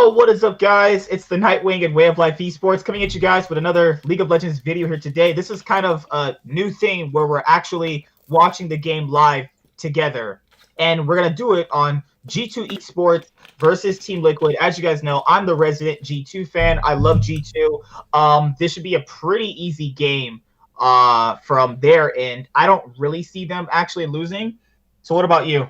Yo, what is up, guys? It's the Nightwing and Way of Life Esports coming at you guys with another League of Legends video here today. This is kind of a new thing where we're actually watching the game live together. And we're going to do it on G2 Esports versus Team Liquid. As you guys know, I'm the resident G2 fan. I love G2. This should be a pretty easy game from their end. I don't really see them actually losing. So what about you?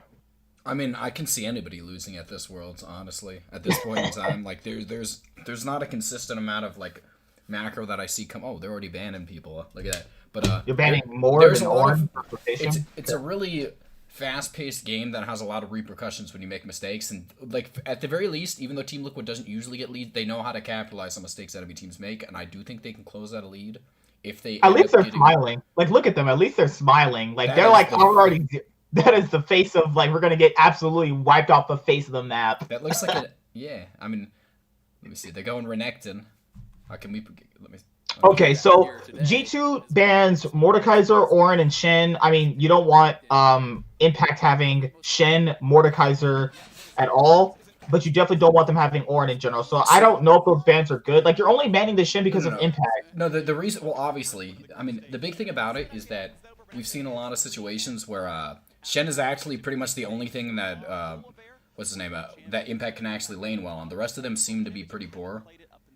I mean, I can see anybody losing at this Worlds, honestly. At this point in time, like there's not a consistent amount of like macro that I see come. Oh, they're already banning people. Look at that. But you're banning more than Orange. It's a really fast-paced game that has a lot of repercussions when you make mistakes, and like at the very least, even though Team Liquid doesn't usually get lead, they know how to capitalize on mistakes enemy teams make, and I do think they can close that lead if they. At least they're smiling. Like, look at them. At least they're smiling. Like they're like, I'm already. That is the face of, like, we're going to get absolutely wiped off the face of the map. That looks like a... Yeah, I mean, let me see. They're going Renekton. How can we... Okay, so G2 bans Mordekaiser, Orin, and Shen. I mean, you don't want Impact having Shen, Mordekaiser at all, but you definitely don't want them having Orin in general. So I don't know if those bans are good. Like, you're only banning the Shen because of Impact. No, the reason... Well, obviously, I mean, the big thing about it is that we've seen a lot of situations where... Shen is actually pretty much the only thing that, what's his name, that Impact can actually lane well on. The rest of them seem to be pretty poor.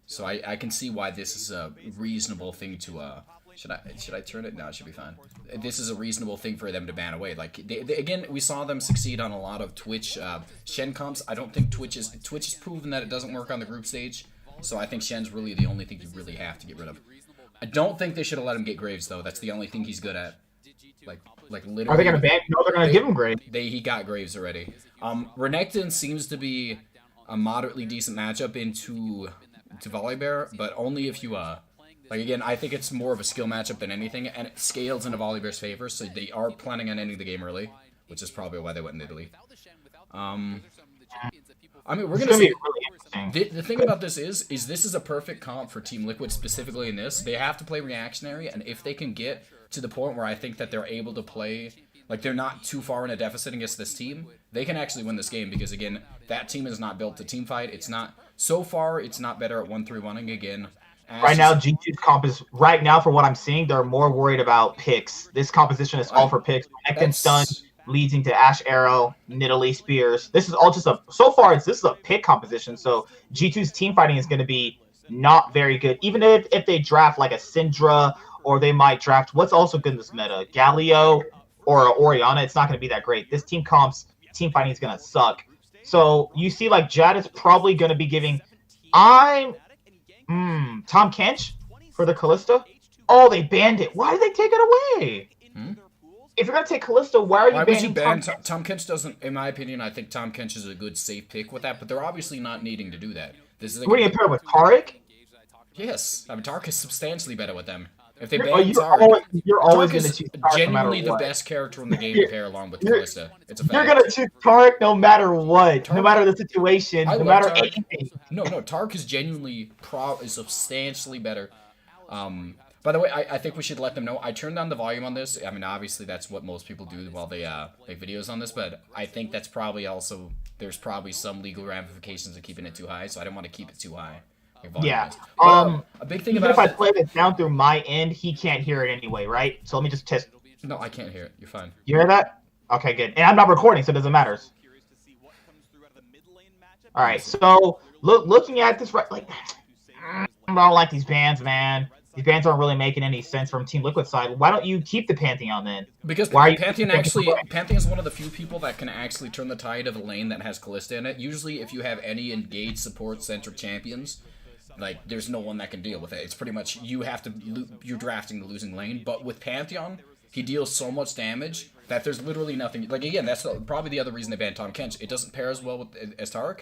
So I can see why this is a reasonable thing to, should I turn it? No, it should be fine. This is a reasonable thing for them to ban away. Like, again, we saw them succeed on a lot of Twitch, Shen comps. I don't think Twitch has proven that it doesn't work on the group stage. So I think Shen's really the only thing you really have to get rid of. I don't think they should have let him get Graves, though. That's the only thing he's good at. Like literally. Are they gonna ban? No, they're gonna give him Graves. He got Graves already. Renekton seems to be a moderately decent matchup into Volibear, but only if you like again. I think it's more of a skill matchup than anything, and it scales into Volibear's favor. So they are planning on ending the game early, which is probably why they went in Italy. I mean, we're gonna see. The thing about this is this is a perfect comp for Team Liquid specifically in this. They have to play reactionary, and if they can get to the point where I think that they're able to play, like they're not too far in a deficit against this team, they can actually win this game because, again, that team is not built to team fight. It's not, so far, it's not better at 1-3-1-ing again. Right now, G2's comp is, right now, for what I'm seeing, they're more worried about picks. This composition is all for picks. Renekton stun, leading to Ash Arrow, Nidalee Spears. This is all just a, so far, this is a pick composition, so G2's team fighting is going to be not very good. Even if they draft like a Syndra, or they might draft, what's also good in this meta, Galio or Orianna, it's not going to be that great. This team fighting is going to suck. So you see, like, Jad is probably going to be giving, Tom Kench for the Kalista. Oh, they banned it. Why did they take it away? If you're going to take Kalista, why are you banning Tom Kench? Tom Kench doesn't, in my opinion, I think Tom Kench is a good safe pick with that, but they're obviously not needing to do that. This is what are you pair with Taric? Yes, I mean, Taric is substantially better with them. If they ban Taric, you're always going to choose Taric genuinely the best character in the game to pair along with Kalista. It's a fact. You're going to choose Taric no matter what, no matter the situation, no matter anything. No, Taric is genuinely substantially better. By the way, I think we should let them know. I turned down the volume on this. I mean, obviously that's what most people do while they make videos on this, but I think that's probably also, there's probably some legal ramifications of keeping it too high, so I don't want to keep it too high. Yeah. But, a big thing about if I play this down through my end, he can't hear it anyway, right? So let me just test. No, I can't hear it. You're fine. You hear that? Okay, good. And I'm not recording, so it doesn't matter. All right. So looking at this, right, like, I don't like these bans, man. These bans aren't really making any sense from Team Liquid side. Why don't you keep the Pantheon then? Because Pantheon is one of the few people that can actually turn the tide of a lane that has Kalista in it. Usually, if you have any engaged support-centric champions, like, there's no one that can deal with it. It's pretty much you're drafting the losing lane. But with Pantheon, he deals so much damage that there's literally nothing. Like, again, that's probably the other reason they banned Tom Kench. It doesn't pair as well as Taric.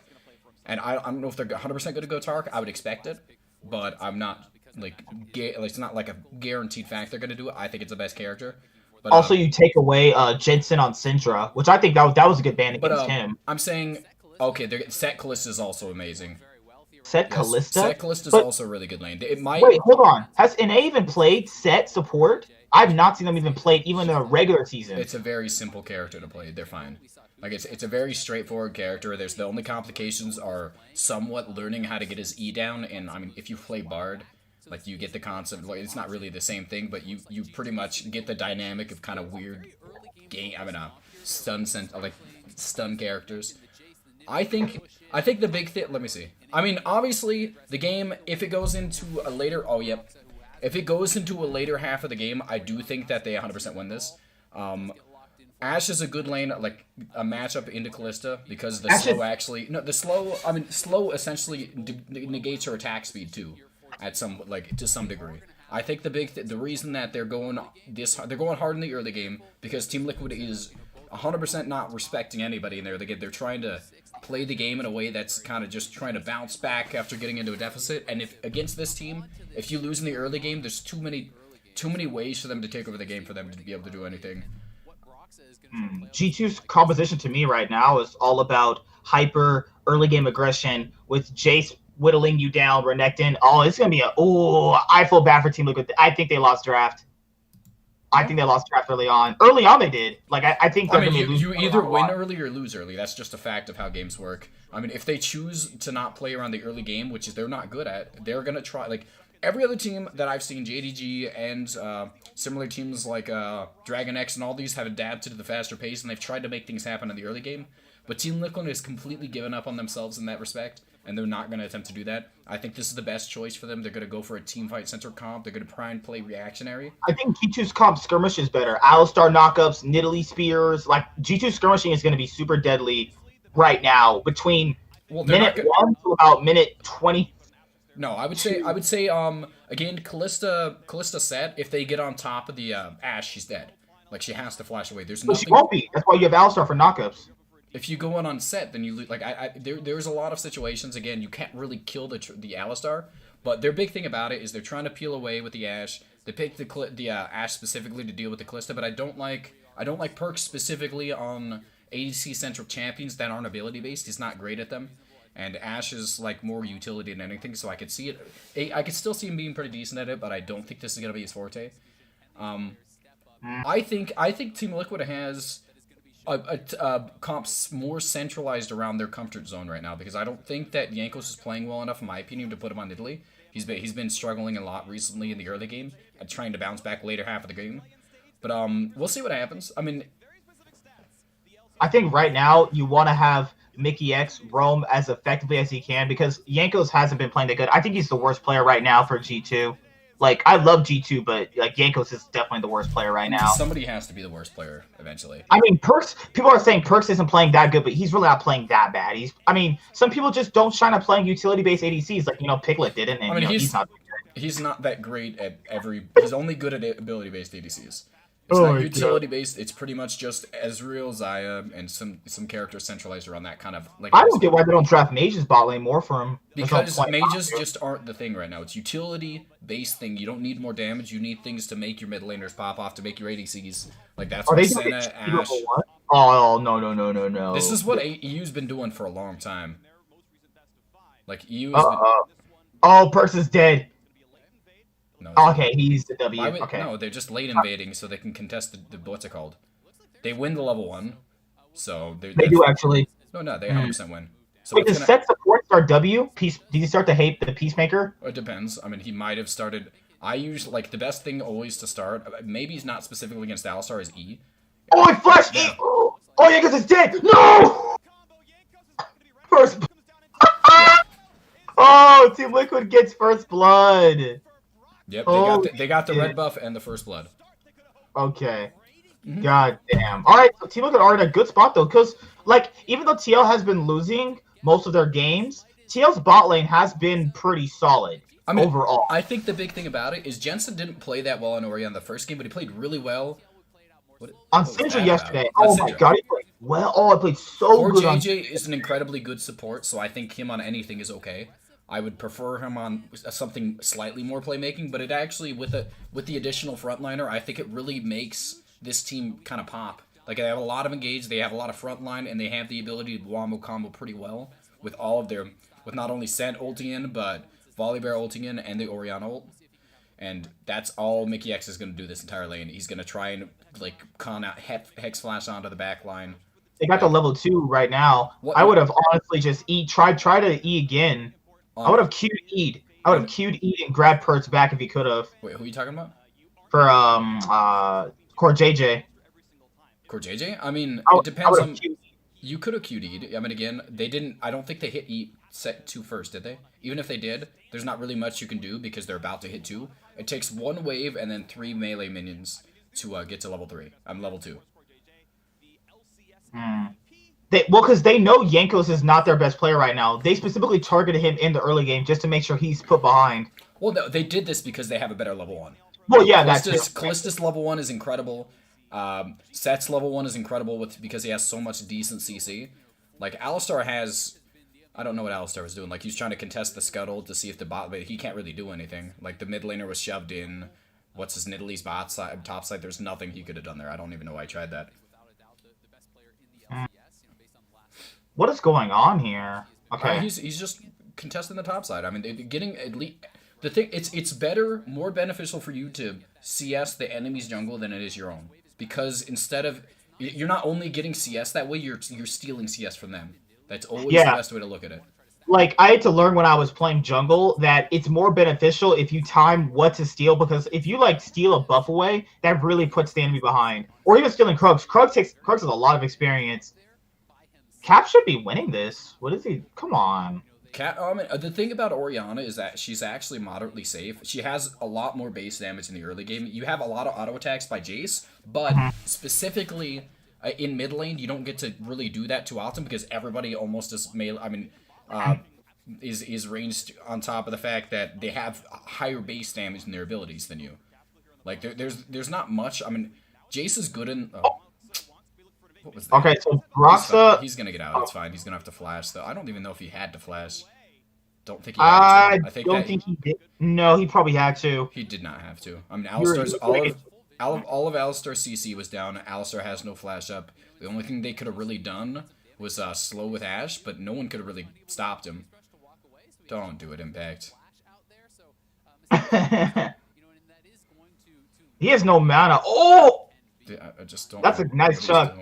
And I don't know if they're 100% going to go Taric. I would expect it. But I'm not, like, it's not like a guaranteed fact they're going to do it. I think it's the best character. But, also, you take away Jensen on Syndra, which I think that was a good ban against him. I'm saying, okay, Set Kalista is also amazing. Set Yes, Callista. Set Callista's But also a really good lane. It might. wait, hold on. Has NA even played Set support? I've not seen them even play it even in a regular season. It's a very simple character to play. They're fine. Like it's a very straightforward character. There's the only complications are somewhat learning how to get his E down. And I mean, if you play Bard, like you get the concept. Like it's not really the same thing, but you pretty much get the dynamic of kind of weird game. I mean, stun characters. I think the big thing. Let me see. I mean, obviously the game if it goes into a later. Oh yep. If it goes into a later half of the game, I do think that they 100% win this. Ashe is a good lane, like a matchup into Callista because the slow actually the slow. I mean, slow essentially negates her attack speed too, at some to some degree. I think the reason that they're going hard in the early game because Team Liquid is 100% not respecting anybody in there. They're trying to play the game in a way that's kind of just trying to bounce back after getting into a deficit. And if against this team, if you lose in the early game, there's too many ways for them to take over the game for them to be able to do anything. G2's composition to me right now is all about hyper early game aggression with Jace whittling you down, Renekton. Oh, it's gonna be I feel bad for Team Liquid. I think they lost draft. I think they lost draft early on. Early on, they did. Like I think they're gonna lose. You either win early or lose early. That's just a fact of how games work. I mean, if they choose to not play around the early game, which is they're not good at, they're gonna try. Like every other team that I've seen, JDG and similar teams like Dragon X and all these have adapted to the faster pace, and they've tried to make things happen in the early game. But Team Liquid has completely given up on themselves in that respect, and they're not going to attempt to do that. I think this is the best choice for them. They're going to go for a teamfight-centered comp. They're going to try and play reactionary. I think G2's comp skirmish is better. Alistar knockups, Nidalee spears. Like, G2 skirmishing is going to be super deadly right now between minute 1 to about minute 20. No, I would say again, Callista Set, if they get on top of the Ashe, she's dead. Like, she has to flash away. There's nothing. She won't be. That's why you have Alistar for knockups. If you go on Set, then you lose. Like there's a lot of situations. Again, you can't really kill the Alistar, but their big thing about it is they're trying to peel away with the Ashe. They picked the Ashe specifically to deal with the Callista, but I don't like perks specifically on ADC centric champions that aren't ability based. He's not great at them, and Ashe is like more utility than anything. So I could see it. I could still see him being pretty decent at it, but I don't think this is gonna be his forte. I think Team Liquid has a comps more centralized around their comfort zone right now because I don't think that Jankos is playing well enough, in my opinion, to put him on Italy. He's been struggling a lot recently in the early game and trying to bounce back later half of the game. But we'll see what happens. I mean, I think right now you want to have Mickey X roam as effectively as he can because Jankos hasn't been playing that good. I think he's the worst player right now for G2. Like, I love G2, but like Jankos is definitely the worst player right now. Somebody has to be the worst player eventually. I mean, Perks. People are saying Perks isn't playing that good, but he's really not playing that bad. Some people just don't shine at playing utility-based ADCs, like Piglet didn't, and he's not. He's not that great at every. He's only good at ability-based ADCs. It's not utility-based. It's pretty much just Ezreal, Xayah, and some characters centralized around that kind of. Like I don't get why they don't draft mages bot lane more for him. Because mages just aren't the thing right now. It's utility-based thing. You don't need more damage. You need things to make your mid laners pop off, to make your ADCs. Like that's what Senna, Ashe. Oh no! This is what EU's been doing for a long time. Like EU. Perks is dead. No, okay, he's the W. Okay. No, they're just late invading so they can contest the what's it called? They win the level 1, so they do actually. No, they 100% win. So wait, does Set support start W? Did he start to hate the Peacemaker? It depends. I mean, he might have started. I usually like the best thing always to start. Maybe he's not specifically against Alistar is E. Oh, I flashed E. Oh, yeah, because it's dead. No. First. Oh, Team Liquid gets first blood. Yep, they got the red buff and the first blood. Okay. Mm-hmm. God damn. All right, so Team Liquid are in a good spot though, because like even though TL has been losing most of their games, TL's bot lane has been pretty solid. Overall, I think the big thing about it is Jensen didn't play that well on Orianna the first game, but he played really well on Syndra yesterday. Oh my god, he played well. Oh, I played so good. JJ is an incredibly good support, so I think him on anything is okay. I would prefer him on something slightly more playmaking, but it actually, with the additional frontliner, I think it really makes this team kind of pop. Like, they have a lot of engage, they have a lot of frontline, and they have the ability to wombo combo pretty well with all of their with not only Scent ulting in, but Volibear ulting in and the Orianna ult. And that's all Mickey X is going to do this entire lane. He's going to try and like con out Hex Flash onto the back line. They got the level 2 right now. I would have honestly just try to E again. I would have Q'd E'd. I would have Q'd E'd and grabbed Pert's back if he could have. Wait, who are you talking about? For Core JJ. Core JJ? I mean, it depends on. You could have Q'd E'd. I mean, again, they didn't. I don't think they hit E set 2 first, did they? Even if they did, there's not really much you can do because they're about to hit 2. It takes 1 wave and then 3 melee minions to get to level 3. I'm level 2. Because they know Jankos is not their best player right now. They specifically targeted him in the early game just to make sure he's put behind. Well, no, they did this because they have a better level 1. Well, yeah, Callista's level 1 is incredible. Set's level 1 is incredible because he has so much decent CC. Like, Alistar has... I don't know what Alistar was doing. Like, he was trying to contest the scuttle to see if the bot... But he can't really do anything. Like, the mid laner was shoved in. What's his Nidalee's bot side, top side? There's nothing he could have done there. I don't even know why I tried that. What is going on here? Okay. He's just contesting the top side. I mean, they're getting at least... The thing, it's better, more beneficial for you to CS the enemy's jungle than it is your own. Because instead of... You're not only getting CS that way, you're stealing CS from them. That's always the best way to look at it. Like, I had to learn when I was playing jungle that it's more beneficial if you time what to steal, because if you, like, steal a buff away, that really puts the enemy behind. Or even stealing Krugs. Krugs has a lot of experience. Cap should be winning this. What is he? Come on. The thing about Orianna is that she's actually moderately safe. She has a lot more base damage in the early game. You have a lot of auto attacks by Jace, but specifically... in mid lane, you don't get to really do that too often because everybody almost is melee. I mean, is ranged on top of the fact that they have higher base damage in their abilities than you. Like there's not much. I mean, Jace is good in. What was that? Okay, so Broxa. He's gonna get out. It's fine. He's gonna have to flash though. I don't even know if he had to flash. Don't think he had to. I think he did. No, he probably had to. He did not have to. I mean, Alistar's all of Alistar's CC was down. Alistar has no flash up. The only thing they could have really done was slow with Ashe, but no one could have really stopped him. Don't do it, Impact. He has no mana. Oh! I just don't. That's a nice shot.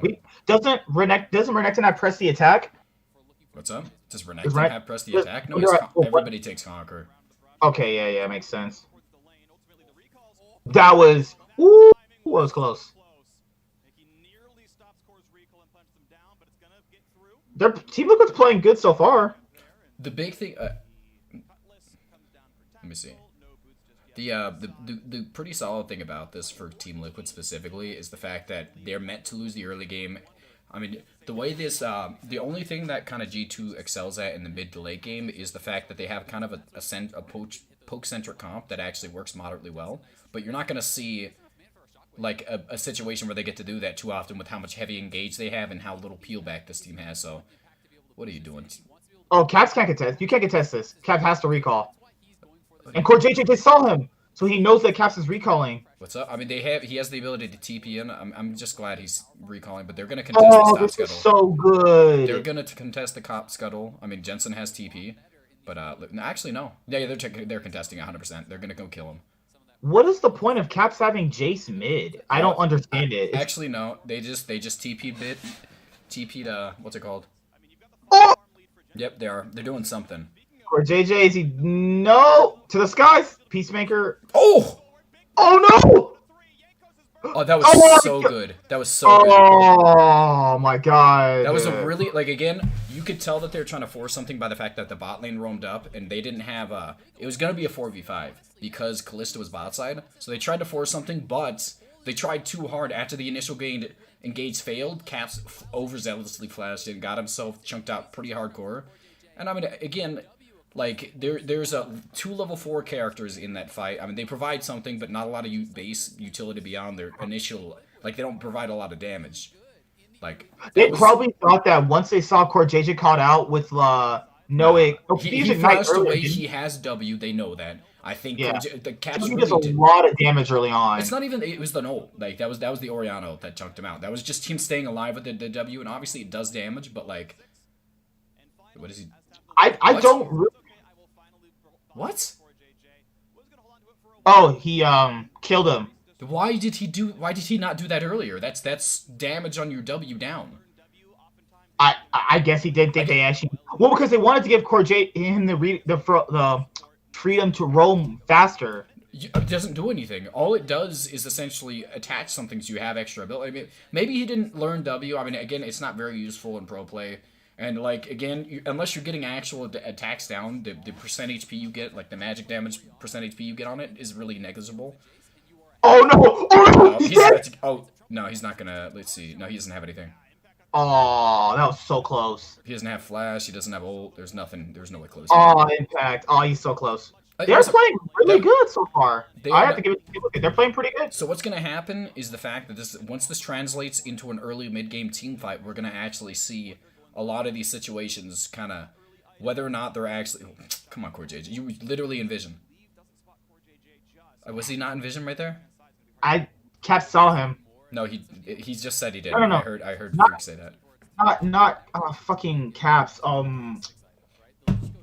Doesn't Renekton have press the attack? What's up? Does Renekton have press the attack? No, everybody takes Conquer. Okay, yeah, makes sense. That was... Ooh, that was close. Their Team Liquid's playing good so far. The big thing... let me see. The pretty solid thing about this for Team Liquid specifically is the fact that they're meant to lose the early game. I mean, the way this... the only thing that kind of G2 excels at in the mid to late game is the fact that they have kind of a poke-centric comp that actually works moderately well. But you're not going to see... like a situation where they get to do that too often with how much heavy engage they have and how little peel back this team has. So, what are you doing? Oh, Caps can't contest. You can't contest this. Caps has to recall. And Core JJ just saw him, so he knows that Caps is recalling. What's up? I mean, he has the ability to TP in. I'm just glad he's recalling, but they're gonna contest the top this scuttle. Is so good. They're gonna contest the top scuttle. I mean, Jensen has TP, but actually no. Yeah, they're contesting 100%. They're gonna go kill him. What is the point of Caps having Jace mid? I don't understand it. Actually, no. They just TP'd bit. TP'd, what's it called? Oh! Yep, they are. They're doing something. Or JJ, is he... No! To the skies! Peacemaker. Oh! Oh, no! Oh, that was so good. That was so good. Oh, my God. That was a really... Like, again, you could tell that they're trying to force something by the fact that the bot lane roamed up, and they didn't have a... It was going to be a 4v5 because Callista was bot side. So they tried to force something, but they tried too hard. After the initial engage failed, Caps overzealously flashed and got himself chunked out pretty hardcore. And, I mean, again... Like, there's 2 level 4 characters in that fight. I mean, they provide something, but not a lot of base utility beyond their initial... Like, they don't provide a lot of damage. Like... They probably thought that once they saw Core JJ caught out with knowing... He flashed away, he has W, they know that. I think the Caps really does a lot of damage early on. It's not even... It was the ult. Like, that was the Orianna ult that chunked him out. That was just him staying alive with the W, and obviously it does damage, but, like... What is he... I What? don't. What? Oh, he killed him. Why did he not do that earlier? That's damage on your W down. I guess he didn't think Like they actually. Well, because they wanted to give Corjay him the freedom to roam faster. it doesn't do anything. All it does is essentially attach something so you have extra ability. I mean, maybe he didn't learn W. I mean, again, it's not very useful in pro play. And like again, unless you're getting actual attacks down, the percent HP you get, like the magic damage percent HP you get on it, is really negligible. Oh no! Oh no! He's dead! No, he's not gonna. Let's see. No, he doesn't have anything. Oh, that was so close. He doesn't have flash. He doesn't have ult. There's nothing. There's no way close. Oh, impact. Oh, he's so close. They're playing really good so far. I have to give it a look. They're playing pretty good. So what's going to happen is the fact that once this translates into an early mid-game team fight, we're going to actually see a lot of these situations kind of whether or not they're actually. Come on, Core JJ. You literally envision. Was he not in vision right there? Cap saw him. No, he just said he did. No. I heard Freak say that. Not fucking Caps.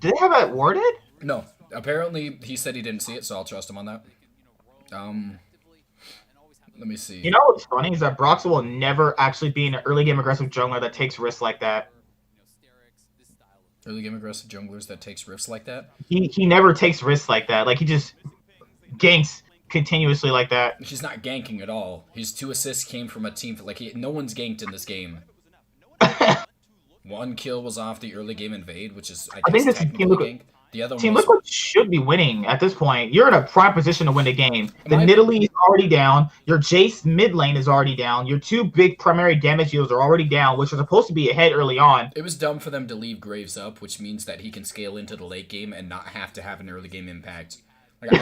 Did they have that worded? No. Apparently, he said he didn't see it, so I'll trust him on that. Let me see. You know what's funny is that Brox will never actually be an early game aggressive jungler that takes risks like that. Early game aggressive junglers that takes risks like that? He never takes risks like that. Like, he just ganks continuously like that. He's not ganking at all. His 2 assists came from a team. No one's ganked in this game. 1 kill was off the early game invade, which is, I guess, technically gank. The other Team Liquid should be winning at this point. You're in a prime position to win the game. The Nidalee is already down. Your Jace mid lane is already down. Your 2 big primary damage deals are already down, which are supposed to be ahead early on. It was dumb for them to leave Graves up, which means that he can scale into the late game and not have to have an early game impact. Like,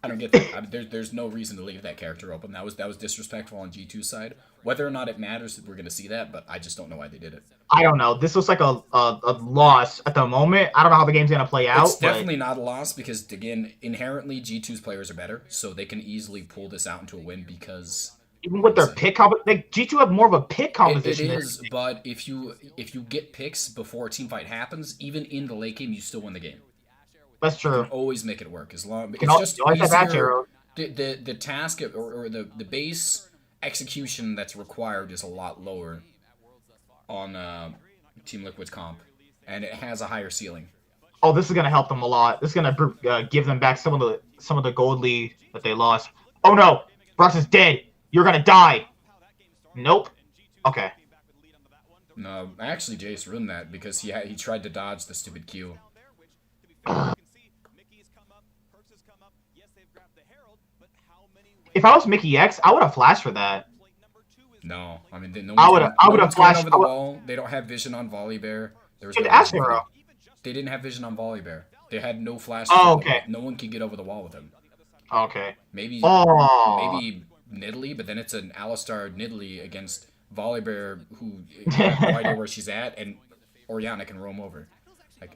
I don't get that. There's no reason to leave that character open. That was disrespectful on G2's side. Whether or not it matters, we're going to see that, but I just don't know why they did it. I don't know. This looks like a loss at the moment. I don't know how the game's going to play out. It's definitely not a loss because, again, inherently G2's players are better, so they can easily pull this out into a win because... Even with their pick G2 have more of a pick composition. It is, but if you get picks before a team fight happens, even in the late game, you still win the game. That's true. You can always make it work as long. It's just easier. The task or the base execution that's required is a lot lower on Team Liquid's comp, and it has a higher ceiling. Oh, this is gonna help them a lot. This is gonna give them back some of the gold lead that they lost. Oh no, Brox is dead. You're gonna die. Nope. Okay. No, actually, Jace ruined that because he tried to dodge the stupid Q. If I was Mickey X, I would have flashed for that. No, I mean, I would have flashed over the wall. They don't have vision on Volibear. There was no Ash Arrow. They didn't have vision on Volibear. They had no flash. Oh, okay. No one could get over the wall with him. Okay. Maybe Nidalee, but then it's an Alistar Nidalee against Volibear, who has no idea where she's at, and Orianna can roam over. Like,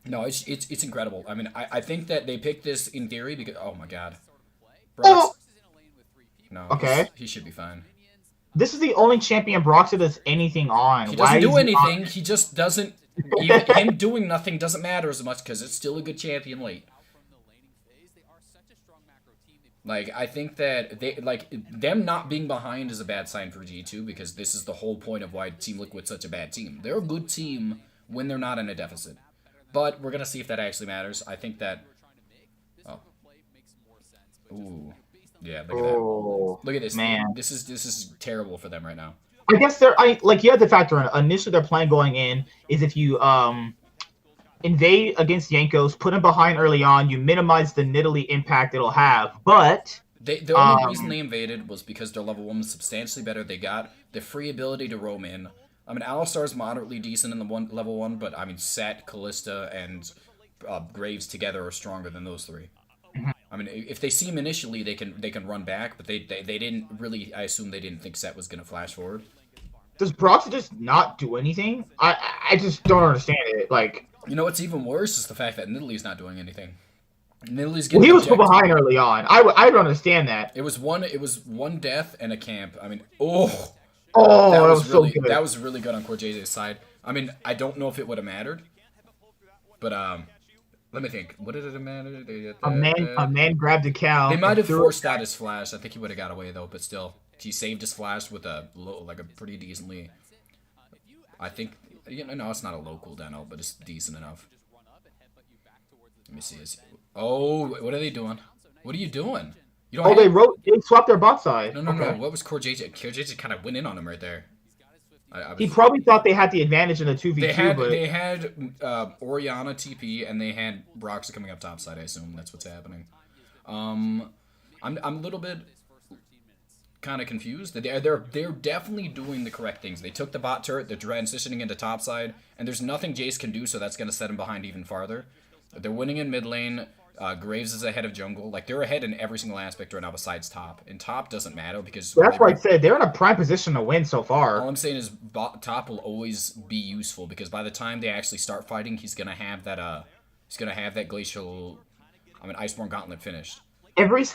no, it's incredible. I mean, I think that they picked this in theory because oh my god. Brox. No. Okay. He should be fine. This is the only champion Brox does anything on. He doesn't do anything. He just doesn't. Even him doing nothing doesn't matter as much because it's still a good champion late. Like, I think that them not being behind is a bad sign for G2 because this is the whole point of why Team Liquid's such a bad team. They're a good team when they're not in a deficit. But we're going to see if that actually matters. I think that... Oh. Ooh. Yeah, look at that. Look at this. Man. This is terrible for them right now. I guess you have to factor in initially their plan going in is if you invade against Jankos, put him behind early on, you minimize the Nidalee impact it'll have. But the only reason they invaded was because their level 1 was substantially better. They got the free ability to roam in. I mean, Alistar's moderately decent in the level 1, but I mean, Set, Callista, and Graves together are stronger than those 3. I mean, if they see him initially, they can run back, but they didn't really. I assume they didn't think Set was gonna flash forward. Does Brox just not do anything? I just don't understand it. Like, you know what's even worse is the fact that Nidalee's not doing anything. Nidalee's getting. Well, he was put behind early on. I don't understand that. It was one death and a camp. I mean, that was really so good. That was really good on Core JJ's side. I mean, I don't know if it would have mattered, But let me think. What did it matter? A man grabbed a They cow might and have threw it forced out back. his flash. I think he would have got away though, but still, he saved his flash with a like a pretty decently. I think no, it's not a low cooldown ult, but it's decent enough. Let me see. Oh, what are they doing? What are you doing? You don't Oh, have. they swapped their bot side. No. Okay. What was Core JJ? Core JJ kind of went in on him right there. I He was. probably thought they had the advantage in the They 2v2, had but they had Orianna TP and they had Brox coming up topside. I assume that's what's happening. I'm a little bit kind of confused. They're definitely doing the correct things. They took the bot turret, they're transitioning into topside, and there's nothing Jace can do, so that's going to set him behind even farther. They're winning in mid lane. Graves is ahead of jungle. Like, they're ahead in every single aspect right now besides top. And top doesn't matter because that's why I said they're in a prime position to win so all far. I'm saying is top will always be useful because by the time they actually start fighting, he's gonna have that glacial, Iceborne Gauntlet finished. Every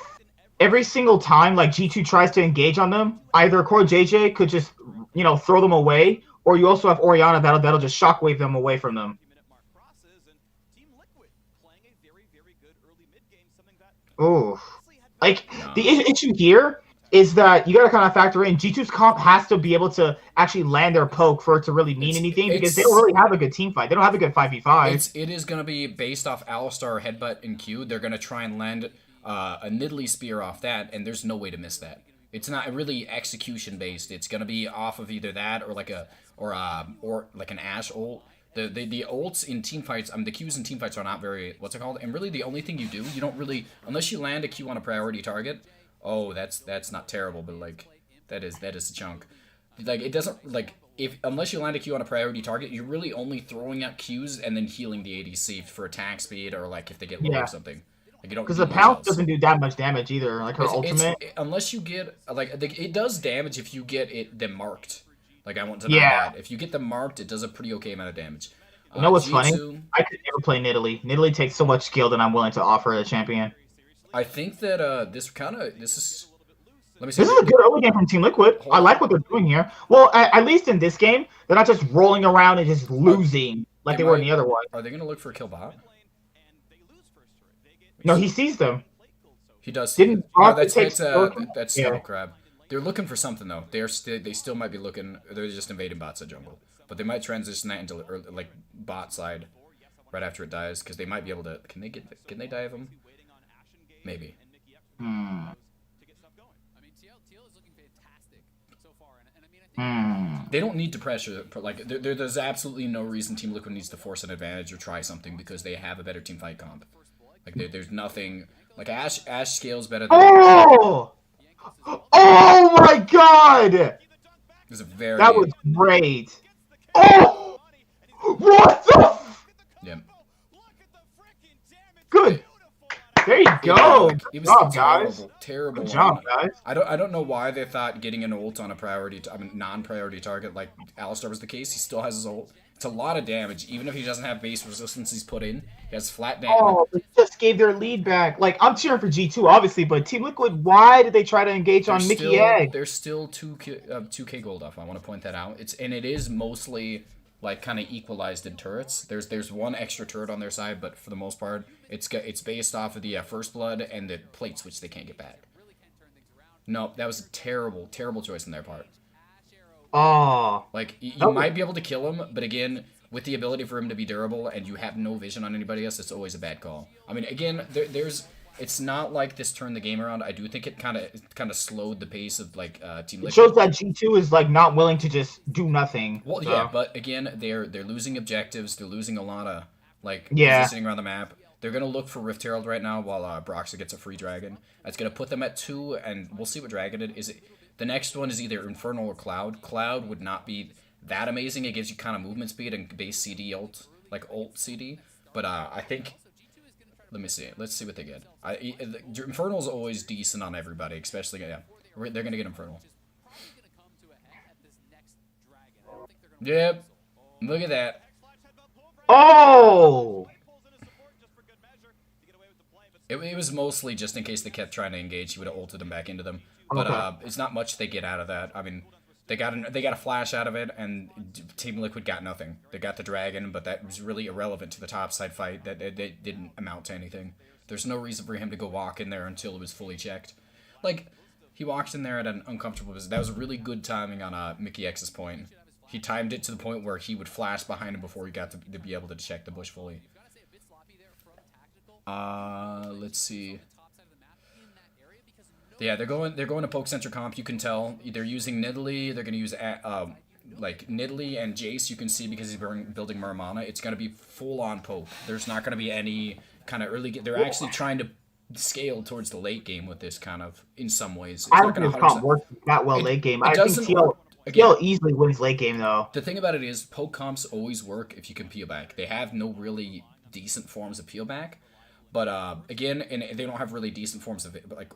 every single time like G2 tries to engage on them, either Core JJ could just throw them away, or you also have Orianna that'll just shockwave them away from them. Oh, like No. the issue here is that you got to kind of factor in G2's comp has to be able to actually land their poke for it to really mean anything because they don't really have a good team fight. They don't have a good 5v5. It is going to be based off Alistar, Headbutt, and Q. They're going to try and land a Nidalee Spear off that, and there's no way to miss that. It's not really execution based. It's going to be off of either that or like an Ashe ult. The ults in team fights, the Qs in team fights are not very, what's it called? And really the only thing you do, you don't really, unless you land a Q on a priority target, oh, that's not terrible, but like, that is a chunk. Like, it doesn't, like, unless you land a Q on a priority target, you're really only throwing out Qs and then healing the ADC for attack speed or like if they get low or something. Like, you don't Because do the much pounce else. doesn't do that much damage either. Like her ultimate. Unless you get, like, it does damage if you get them marked. Like, I want to know that. If you get them marked, it does a pretty okay amount of damage. You know what's G2, funny? I could never play Nidalee. Nidalee takes so much skill that I'm willing to offer a champion. I think that this is. Let me see. This is a good early game from Team Liquid. I like what they're doing here. Well, at least in this game, they're not just rolling around and just losing like they were in the other one. Are they going to look for a kill bot? No, he sees them. He does see them. No, that's yeah. Crab. They're looking for something though. They still might be looking. They're just invading bot side jungle, but they might transition that into like bot side right after it dies because they might be able to. Can they dive him? Maybe. They don't need to pressure. Like there's absolutely no reason Team Liquid needs to force an advantage or try something because they have a better team fight comp. Like there's nothing. Like Ashe scales better than. Oh! Oh my God! That was great. Oh! What the? Yeah. Good. There you go. It was Good job, guys. Terrible. Good job, guys. I don't know why they thought getting an ult on a non-priority target like Alistar was the case. He still has his ult. It's a lot of damage, even if he doesn't have base resistance he's put in. He has flat damage. Oh, they just gave their lead back. Like, I'm cheering for G2, obviously, but Team Liquid, why did they try to engage on Mickey Egg? They're still 2k gold off. I want to point that out. It is mostly like kind of equalized in turrets. There's one extra turret on their side, but for the most part, it's based off of the first blood and the plates, which they can't get back. No, that was a terrible choice on their part. Oh. Like, you might be able to kill him, but again, with the ability for him to be durable and you have no vision on anybody else, it's always a bad call. I mean, again, it's not like this turned the game around. I do think it kind of slowed the pace of like Team Liquid. It shows that G2 is like not willing to just do nothing. Well, yeah, but again, they're losing objectives. They're losing a lot of positioning around the map. They're gonna look for Rift Herald right now while Broxa gets a free dragon. That's gonna put them at 2, and we'll see what dragon it is. The next one is either Infernal or Cloud. Cloud would not be that amazing. It gives you kind of movement speed and base CD ult, like ult CD. But I think, let me see. Let's see what they get. Infernal's always decent on everybody, especially, yeah. They're going to get Infernal. Yep. Look at that. Oh! It was mostly just in case they kept trying to engage. He would have ulted them back into them. But it's not much they get out of that. I mean, They got a flash out of it, and Team Liquid got nothing. They got the dragon, but that was really irrelevant to the topside fight. That it didn't amount to anything. There's no reason for him to go walk in there until it was fully checked. Like, he walked in there at an uncomfortable position. That was really good timing on Mickey X's point. He timed it to the point where he would flash behind him before he got to be able to check the bush fully. Let's see. Yeah, they're going to poke center comp. You can tell they're using Nidalee. They're going to use like Nidalee and Jace. You can see because he's building Orianna. It's going to be full on poke. There's not going to be any kind of early. They're actually trying to scale towards the late game with this kind of in some ways. I don't think it's not working that well late game. I think TL easily wins late game though. The thing about it is poke comps always work if you can peel back. They have no really decent forms of peel back, but again, and they don't have really decent forms of like.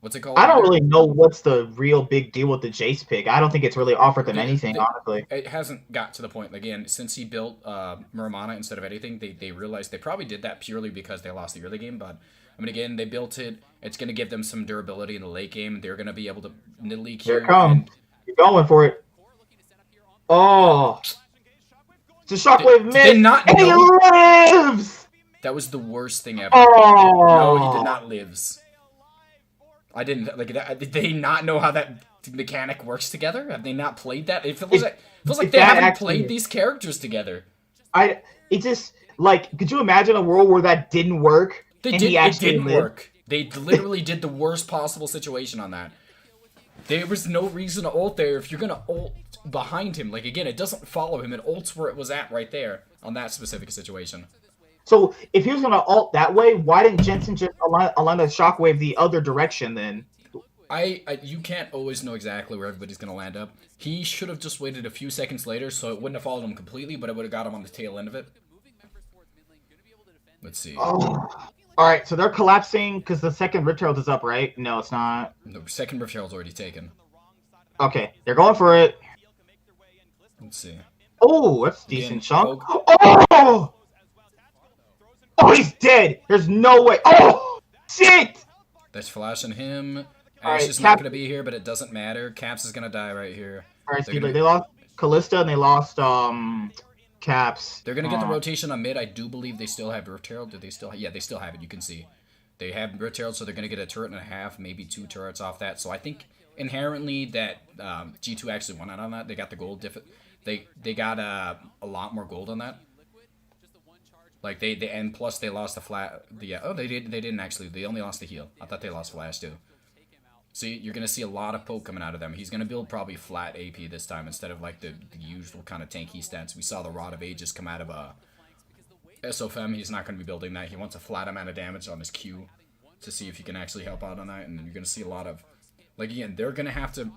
What's it called? I don't really know what's the real big deal with the Jace pick. I don't think it's really offered them anything, honestly. It hasn't got to the point. Again, since he built Orianna instead of anything, they realized they probably did that purely because they lost the early game. But, I mean, again, they built it. It's going to give them some durability in the late game. They're going to be able to Nidalee Here it comes. You're going for it. Oh. It's a shockwave miss. Did not and he lives! That was the worst thing ever. Oh. No, he did not lives. I didn't like that. Did they not know how that mechanic works together? Have they not played that? It feels like they haven't played these characters together. It just like, could you imagine a world where that didn't work? It didn't work. They literally did the worst possible situation on that. There was no reason to ult there. If you're gonna ult behind him, like again, it doesn't follow him. It ults where it was at right there on that specific situation. So if he was gonna ult that way, why didn't Jensen just align the shockwave the other direction then? You can't always know exactly where everybody's gonna land up. He should have just waited a few seconds later, so it wouldn't have followed him completely, but it would have got him on the tail end of it. Let's see. Oh. All right, so they're collapsing because the second Rift Herald is up, right? No, it's not. The second Rift Herald's already taken. Okay, they're going for it. Let's see. Oh, that's decent chunk. Oh! Oh, he's dead! There's no way. Oh! Shit! That's flashing him. Ash is not going to be here, but it doesn't matter. Caps is going to die right here. Alright, they lost Callista and they lost Caps. They're going to get the rotation on mid. I do believe they still have Rift Herald. Do they still have? Yeah, they still have it. You can see. They have Rift Herald, so they're going to get a turret and a half, maybe 2 turrets off that. So I think inherently that G2 actually won out on that. They got the gold. They got a lot more gold on that. Like and plus they lost the flat. They didn't actually. They only lost the heal. I thought they lost flash too. So you're gonna see a lot of poke coming out of them. He's gonna build probably flat AP this time instead of like the usual kind of tanky stats. We saw the Rod of Ages come out of SOFM. He's not gonna be building that. He wants a flat amount of damage on his Q to see if he can actually help out on that. And then you're gonna see a lot of, like again, they're gonna have to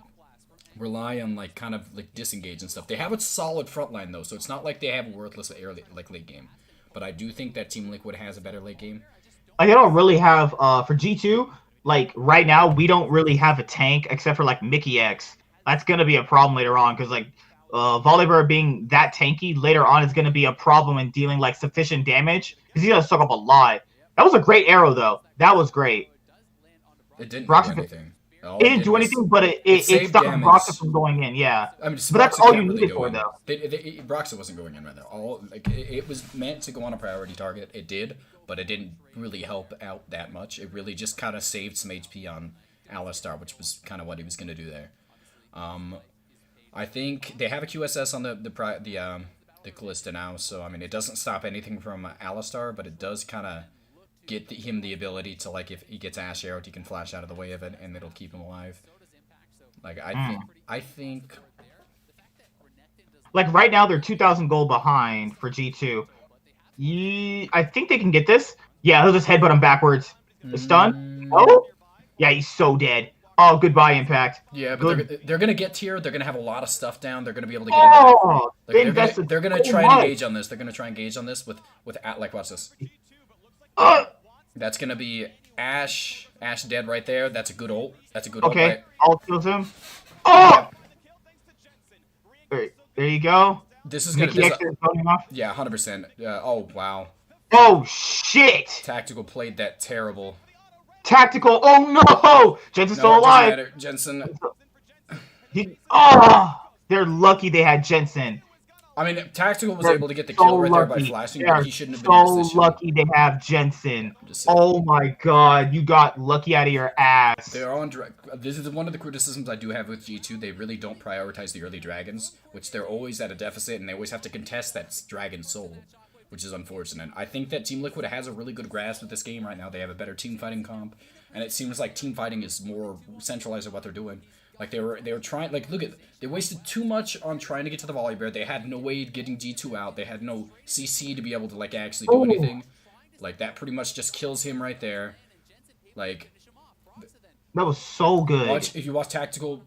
rely on like kind of like disengage and stuff. They have a solid front line though, so it's not like they have a worthless early like late game. But I do think that Team Liquid has a better late game. I don't really have for G2. Like right now, we don't really have a tank except for like Mickey X. That's gonna be a problem later on because like Volibear being that tanky later on is gonna be a problem in dealing like sufficient damage because he's gonna suck up a lot. That was a great arrow though. That was great. It didn't do anything. It didn't do anything, but it stopped Broxa from going in. Yeah, I mean, but that's all you needed for it, though. Broxa wasn't going in right there. It was meant to go on a priority target. It did, but it didn't really help out that much. It really just kind of saved some HP on Alistar, which was kind of what he was going to do there. I think they have a QSS on the Callista now, so I mean it doesn't stop anything from Alistar, but it does kind of get him the ability to, like, if he gets Ash Arrowed, he can flash out of the way of it, and it'll keep him alive. Like, I think... Like, right now, they're 2,000 gold behind for G2. I think they can get this. Yeah, he'll just headbutt him backwards. The stun? Oh? Yeah, he's so dead. Oh, goodbye, Impact. Yeah, but they're going to get here. They're going to have a lot of stuff down. They're going to be able to get into that. They're going to try and engage on this. They're going to try and engage on this with like, watch this. That's going to be Ash. Ash dead right there. That's a good ult. That's a good ult. Okay, ult kills him. Oh! There you go. This is going to... Yeah, 100%. Oh, wow. Oh, shit! Tactical played that terrible. Tactical. Oh, no! Jensen's still alive. Jensen. They're lucky they had Jensen. I mean, Tactical was They're able to get the so kill right there by lucky. flashing, They but are he shouldn't have been in so position. lucky they have Jensen. I'm just saying. Oh my god, you got lucky out of your ass. They're on direct. This is one of the criticisms I do have with G2. They really don't prioritize the early dragons, which they're always at a deficit, and they always have to contest that dragon soul, which is unfortunate. I think that Team Liquid has a really good grasp of this game right now. They have a better team fighting comp, and it seems like team fighting is more centralized at what they're doing. Like they were trying, like, look at, they wasted too much on trying to get to the volley bear. They had no way of getting G2 out. They had no CC to be able to, like, actually do anything. Like, that pretty much just kills him right there. Like, that was so good. If you watch Tactical,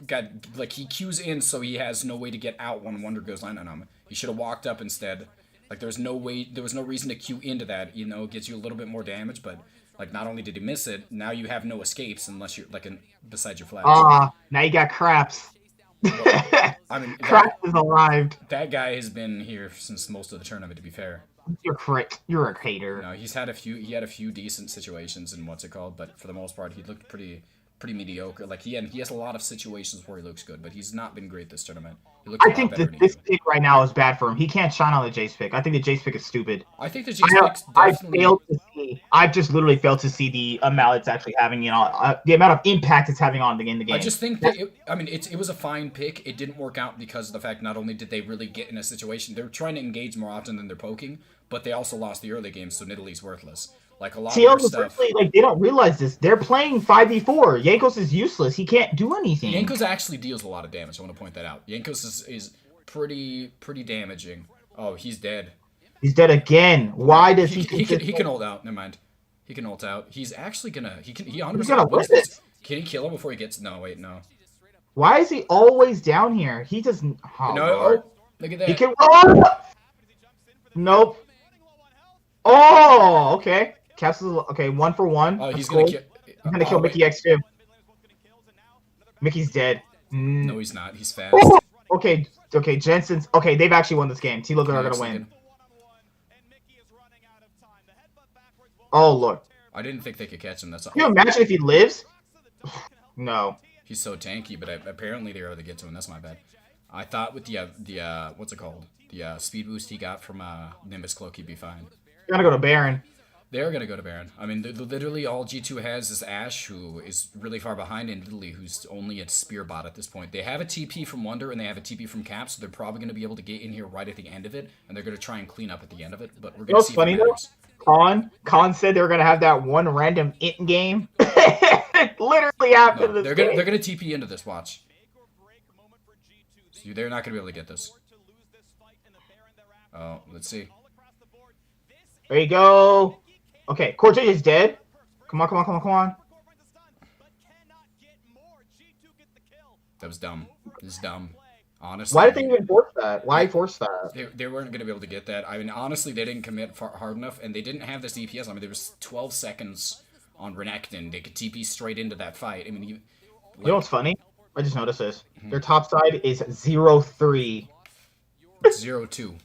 like, he queues in, so he has no way to get out when Wonder goes land on him. He should have walked up instead. Like, there was no reason to queue into that. You know, it gets you a little bit more damage, but, like, not only did he miss it, now you have no escapes unless you're, like, besides your flash. Now you got Craps. Well, I mean, Craps is alive. That guy has been here since most of the tournament, to be fair. You're a hater. No, he had a few decent situations in what's it called, but for the most part, he looked pretty mediocre. Like, he has a lot of situations where he looks good, but he's not been great this tournament. I think this pick right now is bad for him. He can't shine on the Jace pick. I think the Jace pick is stupid. I think the Jace pick's definitely... I've just literally failed to see the amount it's actually having, the amount of impact it's having in the game. I just think that, it was a fine pick. It didn't work out because of the fact not only did they really get in a situation, they're trying to engage more often than they're poking, but they also lost the early game, so Nidalee's worthless. Like, a lot of their stuff... Like, they don't realize this. They're playing 5v4. Jankos is useless. He can't do anything. Jankos actually deals a lot of damage. I want to point that out. Jankos is pretty damaging. Oh, he's dead. He's dead again. Why does he can ult out. Never mind. He can ult out. He's actually gonna... He 100% win this. Can he kill him before he gets... No, wait, no. Why is he always down here? He doesn't... Look at that. He can... Nope. Oh, okay. Caps is... Okay, 1 for 1. Oh, he's gonna kill Mickey X too. Mickey's dead. No, he's not. He's fast. Okay, Jensen's... Okay, they've actually won this game. Team Liquid are going to win. Oh, look. I didn't think they could catch him. That's all. Can you imagine if he lives? No. He's so tanky, but apparently they were able to get to him. That's my bad. I thought with the what's it called? The speed boost he got from Nimbus Cloak, he'd be fine. You're going to go to Baron. They're going to go to Baron. I mean, literally all G2 has is Ashe, who is really far behind, and Italy, who's only a spear bot at this point. They have a TP from Wonder, and they have a TP from Cap, so they're probably going to be able to get in here right at the end of it, and they're going to try and clean up at the end of it, but we're going to see if it matters. Khan said they were going to have that one random int game. Literally after this they're going to TP into this, watch. So they're not going to be able to get this. Oh, let's see. There you go. Okay, Cortez is dead. Come on. That was dumb. This is dumb. Honestly. Why did they even force that? Why force that? They weren't going to be able to get that. I mean, honestly, they didn't commit hard enough, and they didn't have this DPS. I mean, there was 12 seconds on Renekton. They could TP straight into that fight. I mean, you know what's funny? I just noticed this. Their top side is 0-3. It's 0-2.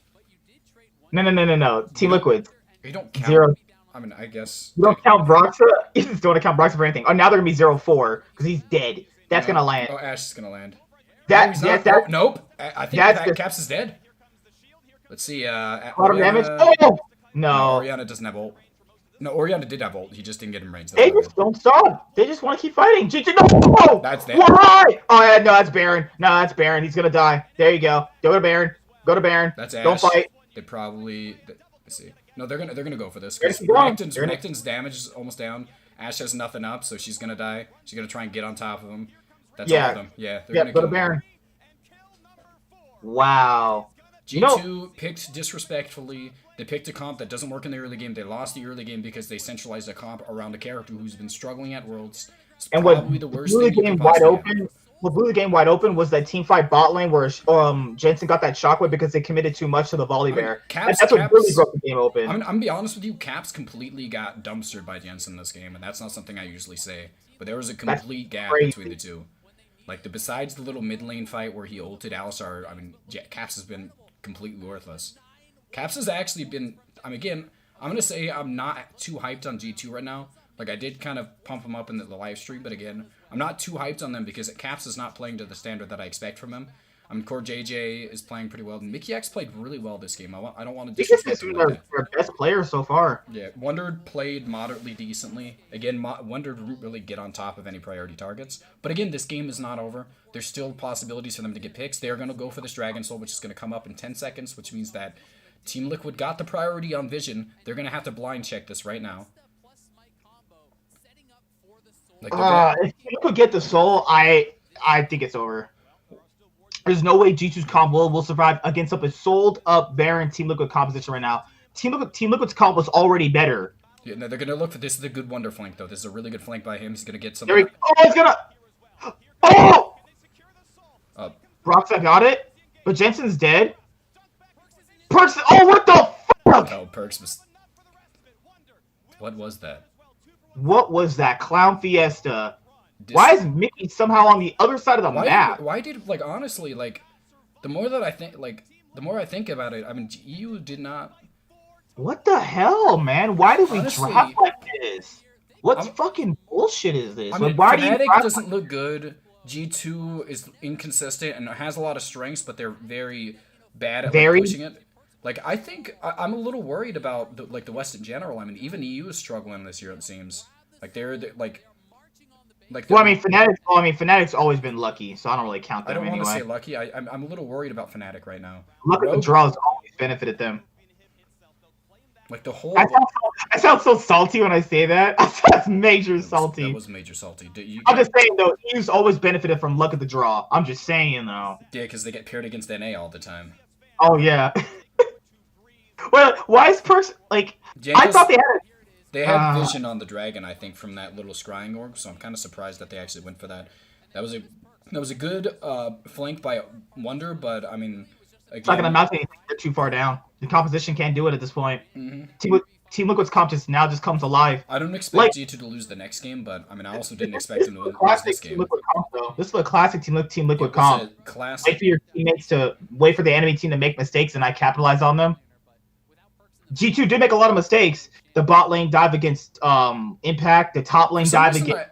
No. Team Liquid. You don't count. 0. I mean, I guess. You don't count Broxa? You just don't count Broxa for anything. Oh, now they're going to be 0-4 because he's dead. That's going to land. Oh, Ashe is going to land. Nope. I think Caps is dead. Let's see. Damage. Oh! No. Orianna doesn't have ult. No, Orianna did have ult. He just didn't get him range. They just don't stop. They just want to keep fighting. No! That's dead. Why? Oh, yeah, no, that's Baron. He's going to die. There you go. Go to Baron. That's Ashe. Don't fight. They probably... Let's see. No, they're gonna go for this. Renekton's damage is almost down. Ashe has nothing up, so she's gonna die. She's gonna try and get on top of him. That's all of them. Yeah, they're gonna go to Baron. Wow. G2 picked disrespectfully. They picked a comp that doesn't work in the early game. They lost the early game because they centralized a comp around a character who's been struggling at Worlds. It's probably the worst thing you could possibly have. What blew the game wide open was that team fight bot lane where Jensen got that shockwave because they committed too much to the volley bear. That's what really broke the game open. I'm gonna be honest with you, Caps completely got dumpstered by Jensen this game, and that's not something I usually say. But there was a complete gap between the two. Like, besides the little mid lane fight where he ulted Alistar, I mean, Caps has been completely worthless. Caps has actually been, again, I'm gonna say I'm not too hyped on G2 right now. Like, I did kind of pump him up in the live stream, but again, I'm not too hyped on them because Caps is not playing to the standard that I expect from him. Core JJ is playing pretty well. Mickey X played really well this game. I don't want to Because disrespect he's him like that. their best player so far. Yeah, Wonder played moderately decently. Again, Wonder didn't really get on top of any priority targets. But again, this game is not over. There's still possibilities for them to get picks. They're going to go for this Dragon Soul, which is going to come up in 10 seconds, which means that Team Liquid got the priority on Vision. They're going to have to blind check this right now. Like if you could get the Soul, I think it's over. There's no way G2's combo will survive against a sold up Baron Team Liquid composition right now. Team Liquid's combo is already better. Yeah, no, they're gonna look for this. Is a good Wonder flank though. This is a really good flank by him. He's gonna get something. He's gonna. Oh! Broxah got it, but Jensen's dead. Perks. Oh, what the fuck? Oh, Perks was. What was that? What was that Clown Fiesta? Why is Mickey somehow on the other side of the map? Why did honestly the more that I think the more I think about it, I mean EU did not. What the hell, man? Why did we drop like this? What fucking bullshit is this? I mean, why Fnatic doesn't look good. G2 is inconsistent and has a lot of strengths, but they're very bad at pushing it. I think I'm a little worried about the West in general. I mean, even EU is struggling this year. It seems they're Fnatic's always been lucky, so I don't really count them. I don't want to say lucky. I'm a little worried about Fnatic right now. Luck of the draw has always benefited them. The whole. I sound so salty when I say that. That's major salty. That was major salty. I'm just saying though, EU's always benefited from luck of the draw. I'm just saying though. Yeah, because they get paired against NA all the time. Oh yeah. Well, why is Perks I thought they had. They had Vision on the Dragon, I think, from that little scrying orb, so I'm kind of surprised that they actually went for that. That was a good flank by Wonder, but I mean, again, it's not gonna amount to anything. They're too far down. The composition can't do it at this point. Mm-hmm. Team Liquid's comp just comes alive. I don't expect G2 to lose the next game, but I mean, I also didn't expect them to lose this game. This is a classic Team Liquid comp. Wait for your teammates wait for the enemy team to make mistakes, and I capitalize on them. G2 did make a lot of mistakes. The bot lane dive against Impact. The top lane dive against.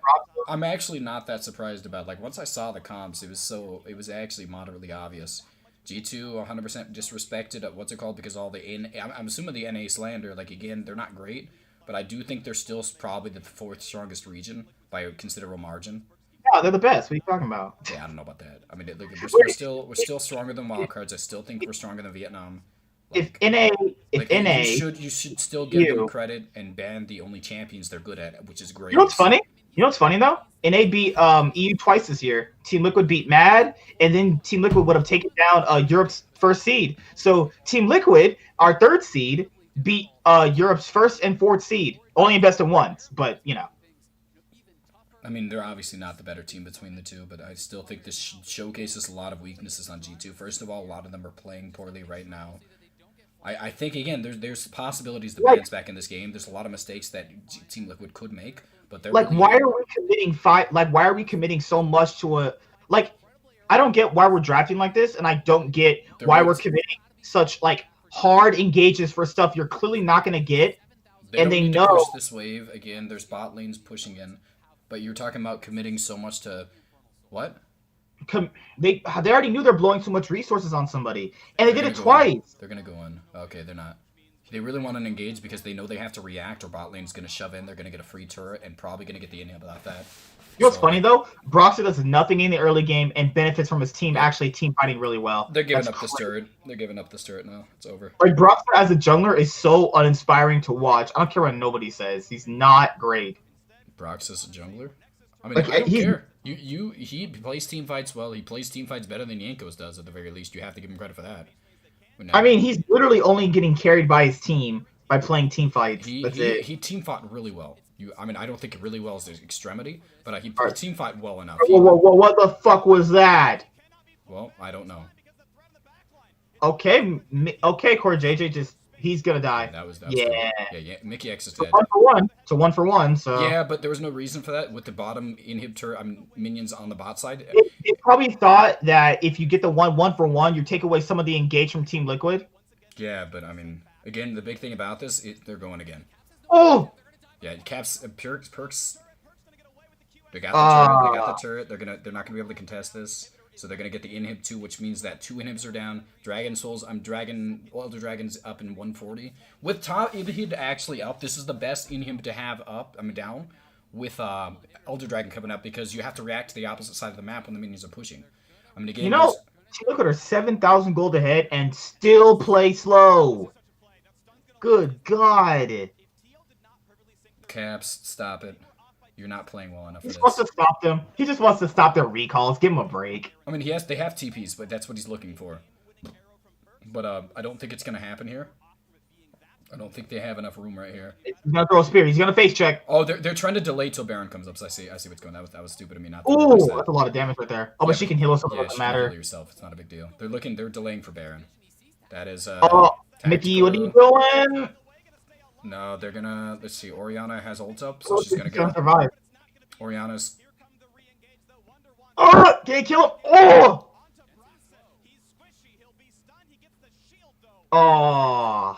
I'm actually not that surprised about. Once I saw the comps, it was actually moderately obvious. G2 100% disrespected. What's it called? Because all I'm assuming the NA slander. Again, they're not great, but I do think they're still probably the fourth strongest region by a considerable margin. Yeah, they're the best. What are you talking about? Yeah, I don't know about that. I mean, we're still stronger than Wildcards. I still think we're stronger than Vietnam. If NA, you should still give them credit and ban the only champions they're good at, which is great. You know what's funny though? NA beat EU twice this year. Team Liquid beat Mad, and then Team Liquid would have taken down Europe's first seed. So Team Liquid, our third seed, beat Europe's first and fourth seed. Only in best of ones, but you know. I mean, they're obviously not the better team between the two, but I still think this showcases a lot of weaknesses on G2. First of all, a lot of them are playing poorly right now. I think again, there's possibilities to bounce back in this game. There's a lot of mistakes that Team Liquid could make, but they're why are we committing why are we committing so much to I don't get why we're drafting like this, and I don't get why we're committing such hard engages for stuff you're clearly not going to get, and they know push this wave again. There's bot lanes pushing in, but you're talking about committing so much to what? They already knew they're blowing so much resources on somebody, and they did it twice. They're gonna go in. Okay, they're not. They really want to engage because they know they have to react, or bot lane's gonna shove in. They're gonna get a free turret and probably gonna get the inhib off that. You know what's funny though? Broxah does nothing in the early game and benefits from his team actually team fighting really well. They're giving up this turret. They're giving up this turret now. It's over. Broxah as a jungler is so uninspiring to watch. I don't care what nobody says. He's not great. Broxah's a jungler? I mean, I don't care. He plays team fights well. He plays team fights better than Jankos does, at the very least. You have to give him credit for that. I mean, he's literally only getting carried by his team by playing team fights. He team fought really well. I mean, I don't think really well is the extremity, but he team fought well enough. What the fuck was that? Well, I don't know. Okay, Core JJ he's gonna die. That was yeah. Mickey X is dead. 1-for-1. It's a 1-for-1. So yeah, but there was no reason for that with the bottom inhibitor minions on the bot side. It probably thought that if you get the 1-for-1, you take away some of the engage from Team Liquid. Yeah, but I mean, again, the big thing about this, they're going again. Oh. Yeah, Caps Perks. They got the turret. They got the turret. They're not gonna be able to contest this. So they're gonna get the inhib 2, which means that 2 inhibs are down. Dragon Souls. Elder Dragon's up in 140. With top inhib actually up, this is the best inhib to have up. Down. With Elder Dragon coming up because you have to react to the opposite side of the map when the minions are pushing. Again, she look at her 7,000 gold ahead and still play slow. Good God. Caps, stop it. You're not playing well enough for this. He just wants to stop them. He just wants to stop their recalls. Give him a break. They have TPs, but that's what he's looking for. But I don't think it's going to happen here. I don't think they have enough room right here. He's going to throw a spear. He's going to face check. Oh, they're trying to delay till Baron comes up, so I see what's going on. That was stupid of me not to Ooh, that's a lot of damage right there. Oh, but she can heal herself. Yeah, doesn't matter. Heal yourself. It's not a big deal. They're delaying for Baron. That is Mickey, what are you doing? No, they're gonna. Let's see. Orianna has ult up, so she's gonna survive. Orianna's. Oh, can he kill him? Oh.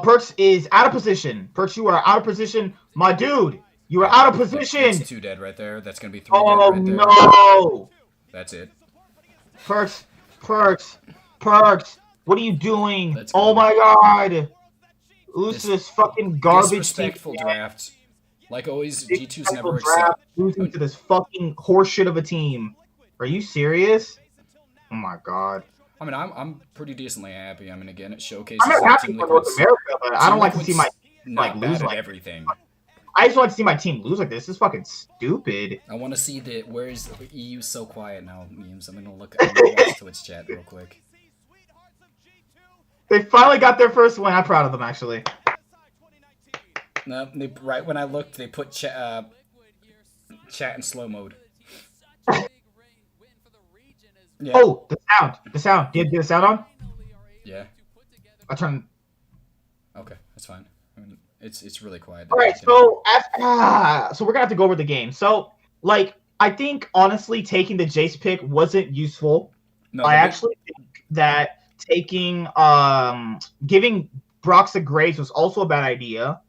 Perks is out of position. Perks, you are out of position, my dude. You are out of position. That's 2 dead right there. That's gonna be 3 dead right there. No. That's it. Perks. What are you doing? Oh my God! This fucking garbage. Disrespectful draft. Like always, G2's never accept losing to this fucking horseshit of a team. Are you serious? Oh my God. I'm pretty decently happy. Again, it showcases. I'm happy for North America, but I don't like to see my team lose like everything. I just want to see my team lose like this. This is fucking stupid. I want to see where is the EU so quiet now, memes. I'm gonna watch Twitch chat real quick. They finally got their first win. I'm proud of them, actually. No, right when I looked, they put chat in slow mode. Yeah. Oh, the sound. Did you get the sound on? Yeah. I turn. Okay, that's fine. It's really quiet. All right, so we're gonna have to go over the game. So, I think honestly, taking the Jace pick wasn't useful. No, I actually think that taking giving Brox the Graves was also a bad idea.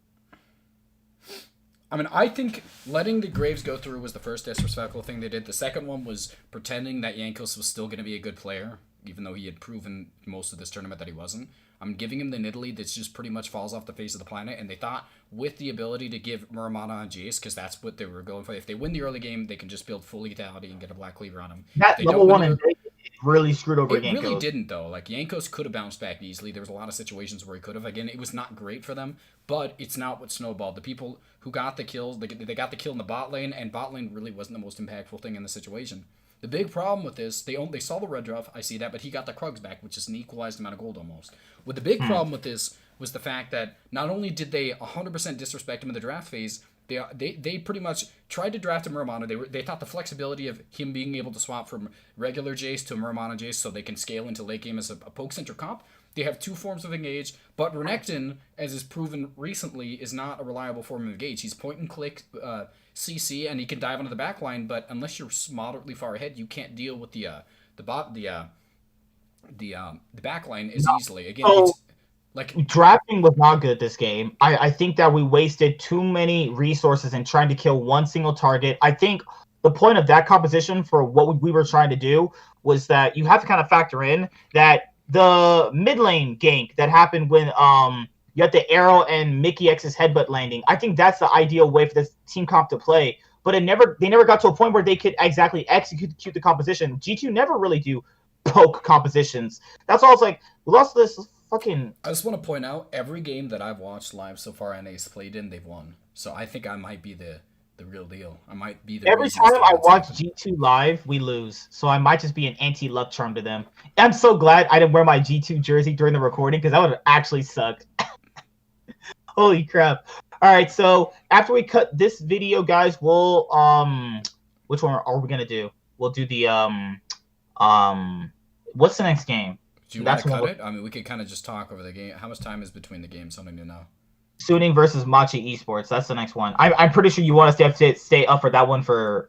I think letting the Graves go through was the first disrespectful thing they did. The second one was pretending that Jankos was still going to be a good player, even though he had proven most of this tournament that he wasn't. Giving him the Nidalee that just pretty much falls off the face of the planet, and they thought with the ability to give Muramana and Jace, because that's what they were going for. If they win the early game, they can just build full lethality and get a Black Cleaver on him. That level 1 and really screwed over Jankos. It really didn't, though. Jankos could have bounced back easily. There was a lot of situations where he could have. Again, it was not great for them, but it's not what snowballed. The people who got the kills, they got the kill in the bot lane, and bot lane really wasn't the most impactful thing in the situation. The big problem with this, they saw the red draft, I see that, but he got the Krugs back, which is an equalized amount of gold almost. What the big problem with this was the fact that not only did they 100% disrespect him in the draft phase, they pretty much tried to draft a Muramana. They thought the flexibility of him being able to swap from regular Jace to Muramana Jace so they can scale into late game as a poke center comp. They have 2 forms of engage, but Renekton, as is proven recently, is not a reliable form of engage. He's point and click CC, and he can dive onto the back line, but unless you're moderately far ahead, you can't deal with the back line as easily. Again, drafting was not good this game. I think that we wasted too many resources in trying to kill one single target. I think the point of that composition for what we were trying to do was that you have to kind of factor in that the mid lane gank that happened when you had the arrow and Mickey X's headbutt landing. I think that's the ideal way for this team comp to play. But they never got to a point where they could exactly execute the composition. G2 never really do poke compositions. That's all. It's like, we lost this fucking. I just want to point out, every game that I've watched live so far and Ace played in, they've won. So I think I might be the real deal. I might be the every time I watch G2 live, we lose. So I might just be an anti-luck charm to them. I'm so glad I didn't wear my G2 jersey during the recording, because that would have actually sucked. Holy crap. All right, so after we cut this video, guys, we'll which one are we gonna do? We'll do the what's the next game? Do you want to cut it? We could kind of just talk over the game. How much time is between the games? Something to know. Suning versus Machi Esports. That's the next one. I'm pretty sure you want us to stay up for that one for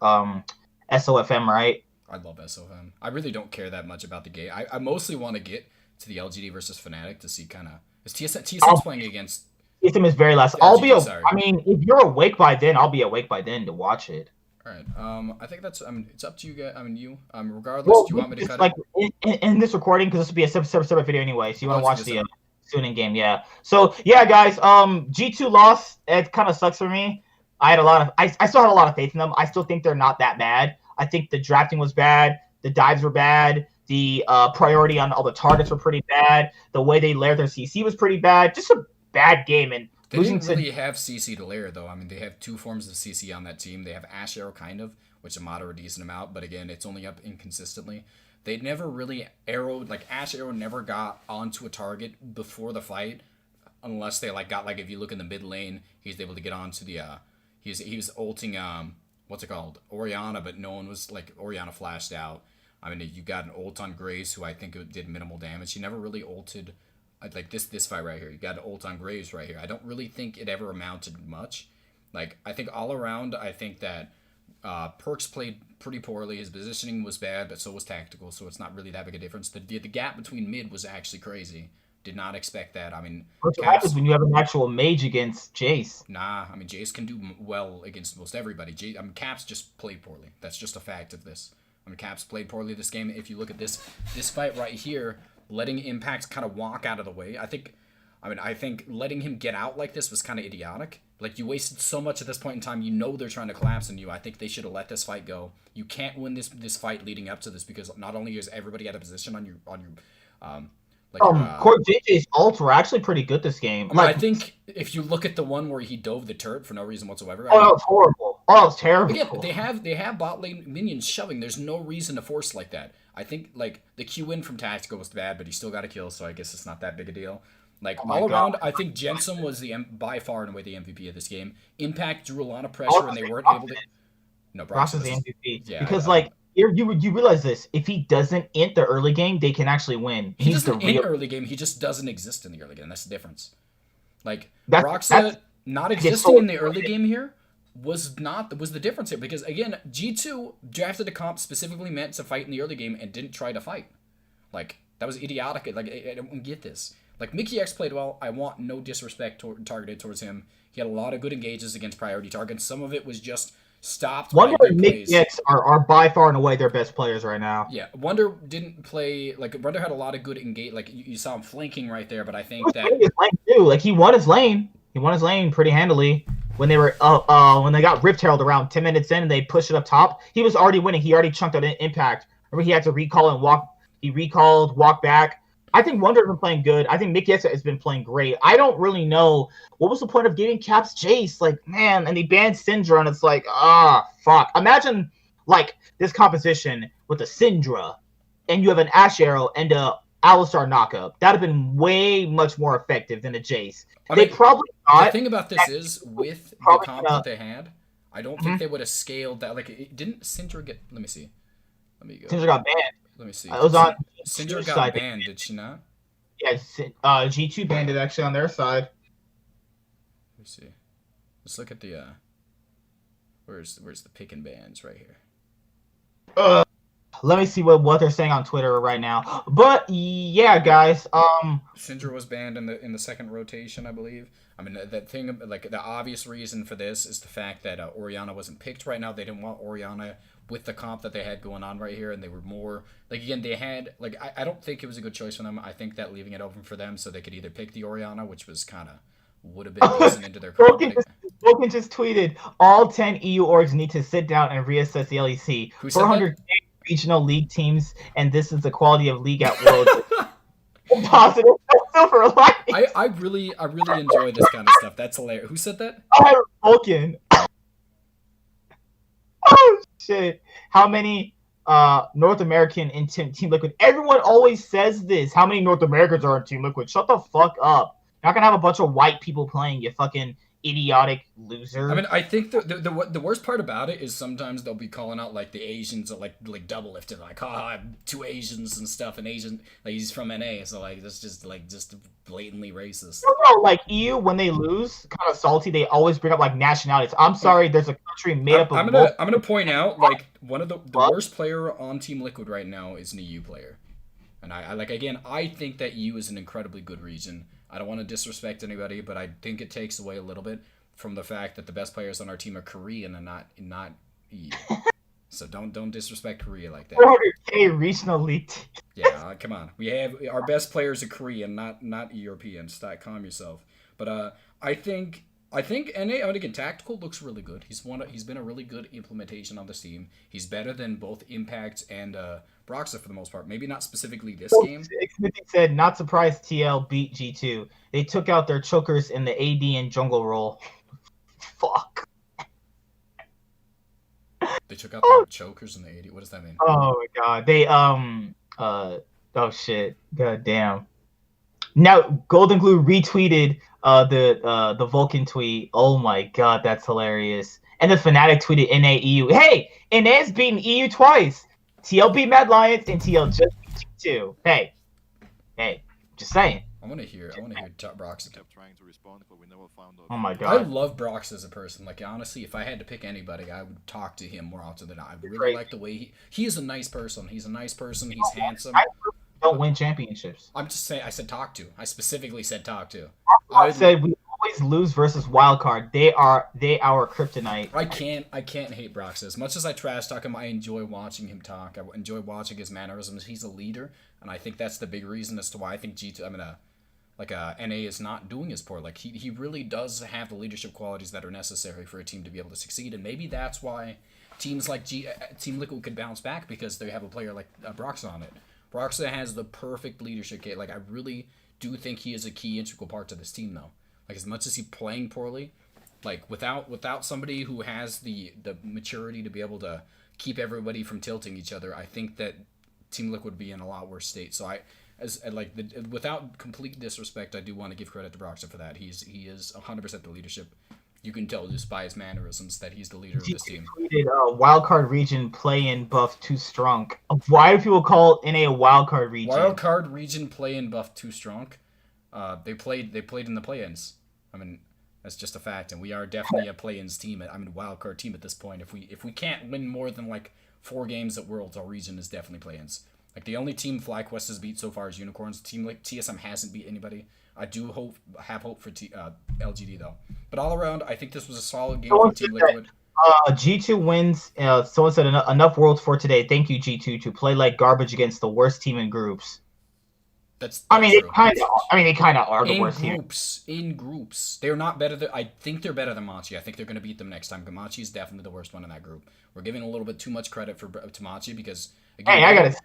SOFM, right? I love SOFM. I really don't care that much about the game. I mostly want to get to the LGD versus Fnatic to see kind of is TSM's playing against. TSM is very less. GT, sorry. I mean, if you're awake by then, I'll be awake by then to watch it. All right. I think that's. I mean, it's up to you guys. I mean, you. Regardless, do you want me to cut like it? In this recording, because this will be a separate video anyway. So you want to watch the soon in game, yeah. So yeah, guys. G2 lost. It kind of sucks for me. I still had a lot of faith in them. I still think they're not that bad. I think the drafting was bad. The dives were bad. The priority on all the targets were pretty bad. The way they layered their CC was pretty bad. Just a bad game. And they didn't really have CC to layer, though. I mean, they have two forms of CC on that team. They have Ash Arrow, kind of, which is a moderate decent amount, but again, it's only up inconsistently. They never really arrowed, like, Ash Arrow never got onto a target before the fight, unless they, like, got, like, if you look in the mid lane, he's able to get onto the, he was ulting, what's it called? Orianna, but no one was, like, Orianna flashed out. I mean, you got an ult on Graves, who I think did minimal damage. He never really ulted, like this fight right here. You got an ult on Graves right here. I don't really think it ever amounted much. Like, I think all around, I think that Perks played pretty poorly. His positioning was bad, but so was tactical, so it's not really that big a difference. The gap between mid was actually crazy. Did not expect that. I mean, what happens when you have an actual mage against Jace? Nah, I mean, Jace can do well against most everybody. I mean, Caps just played poorly. That's just a fact of this. I mean, Caps played poorly this game. If you look at this fight right here, letting Impact kind of walk out of the way, I think letting him get out like this was kind of idiotic. Like, you wasted so much at this point in time. You know they're trying to collapse on you. I think they should have let this fight go. You can't win this fight leading up to this, because not only is everybody out of position on your Core JJ's ults were actually pretty good this game. I think if you look at the one where he dove the turret for no reason whatsoever. That was horrible. Oh, it was terrible. Yeah, they have bot lane minions shoving. There's no reason to force like that. I think, like, the Q win from Tactical was bad, but he still got a kill, so I guess it's not that big a deal. Like, all around, I think Jensen was by far and away the MVP of this game. Impact drew a lot of pressure, and they weren't able to. No, Brox is the MVP. Yeah, because you realize this: if he doesn't int the early game, they can actually win. He doesn't int early game. He just doesn't exist in the early game. That's the difference. Like, Broxa not existing in the early game here was the difference here, because again, G2 drafted a comp specifically meant to fight in the early game and didn't try to fight. Like, that was idiotic. Like, I don't get this. Like, Mickey X played well. I want no disrespect targeted towards him. He had a lot of good engages against priority targets. Some of it was just stopped. Wonder and Mickey X are by far and away their best players right now. Yeah, Wonder didn't play. Like, Wonder had a lot of good engage. Like, you saw him flanking right there, but I think that his lane too. Like, he won his lane. He won his lane pretty handily. When they were when they got Rift Herald around 10 minutes in and they pushed it up top, he was already winning. He already chunked out an Impact. Remember, he had to recall and walk. He recalled, walk back. I think Wonder has been playing good. I think Mickey X has been playing great. I don't really know what was the point of giving Caps Jace. Like, man, and he banned Syndra, and it's like, fuck. Imagine, like, this composition with a Syndra, and you have an Ash Arrow and a Alistar knockup. That would have been way much more effective than a Jace. They probably not. The thing about this is, with the comp that they had, I don't think they would have scaled that. Like, didn't Syndra get... Let me see. Let me go. Syndra got banned. Let me see. It was on Syndra got banned, did she not? Yeah, G2 banned it actually on their side. Let me see. Let's look at the where's the pick and bans right here. Let me see what they're saying on Twitter right now. But yeah, guys, Syndra was banned in the second rotation, I believe. I mean, that thing, like, the obvious reason for this is the fact that Orianna wasn't picked right now. They didn't want Orianna with the comp that they had going on right here, and they were more, like, again, they had, like, I don't think it was a good choice for them. I think that leaving it open for them so they could either pick the Orianna, which was kind of, would have been decent into their comp. Broken just tweeted, all 10 EU orgs need to sit down and reassess the LEC. 400 regional league teams, and this is the quality of league at Worlds. Positive silver lining. I really enjoy this kind of stuff. That's hilarious. Who said that? Vulcan. Oh shit! How many North American in Team Liquid? Everyone always says this. How many North Americans are in Team Liquid? Shut the fuck up. You're not gonna have a bunch of white people playing, you fucking idiotic loser. I mean, I think the worst part about it is sometimes they'll be calling out, like, the Asians are like double lifted, like, two Asians and stuff, and Asian, like, he's from NA, so, like, that's just blatantly racist. No, like, EU, when they lose, kind of salty, they always bring up, like, nationalities. I'm sorry, there's a country made up of... I'm gonna point out, like, one of the worst player on Team Liquid right now is an EU player. And I think that EU is an incredibly good region. I don't want to disrespect anybody, but I think it takes away a little bit from the fact that the best players on our team are Korean and not EU. So don't disrespect Korea like that. 400K regional league. Yeah, come on. We have our best players are Korean, not European. Stop, calm yourself. But I think NA again tactical looks really good. He's been a really good implementation on this team. He's better than both Impact and Broxa for the most part. Maybe not specifically this game. Smithy said, not surprised TL beat G2. They took out their chokers in the AD and jungle role. Fuck. They took out their chokers in the 80. What does that mean? Oh my god. They oh shit. God damn. Now Golden Glue retweeted the Vulcan tweet. Oh my god, that's hilarious. And the Fnatic tweeted NA EU. Hey, NA's beaten EU twice. TL beat Mad Lions and TL just beat G2. Hey, just saying. I want to hear Brox. Oh my I god. love Brox as a person. Like honestly, if I had to pick anybody, I would talk to him more often than not. I really Great. like the way he is a nice person. He's a nice person. He's handsome. I don't win championships. I'm just saying. I said talk to. I specifically said talk to. I said we always lose versus wildcard. They are our kryptonite. I can't hate Brox as much as I trash talk him. I enjoy watching him talk. I enjoy watching his mannerisms. He's a leader, and I think that's the big reason as to why I think NA is not doing as poor. Like he really does have the leadership qualities that are necessary for a team to be able to succeed, and maybe that's why teams like Team Liquid could bounce back because they have a player like Broxa on it. Broxa has the perfect leadership. Like I really do think he is a key integral part to this team, though. Like as much as he's playing poorly, like without somebody who has the maturity to be able to keep everybody from tilting each other, I think that Team Liquid would be in a lot worse state. So without complete disrespect, I do want to give credit to Broxa for that. He is 100% the leadership. You can tell just by his mannerisms that he's the leader of this team. Tweeted, wildcard region play-in buff too strong. Why do people call NA a wildcard region? Wildcard region play-in buff too strong. They played in the play-ins. I mean, that's just a fact, and we are definitely a play-ins team. Wildcard team at this point. If we can't win more than like 4 games at Worlds, our region is definitely play-ins. Like the only team FlyQuest has beat so far is Unicorns. Team like TSM hasn't beat anybody. I do have hope for LGD though. But all around, I think this was a solid game for Team Liquid. G2 wins. Someone said enough Worlds for today. Thank you, G2, to play like garbage against the worst team in groups. That's true. They kind of are the in worst groups, team. In groups, they're not better than. I think they're better than Machi. I think they're going to beat them next time. Machi is definitely the worst one in that group. We're giving a little bit too much credit to Machi because again, I gotta see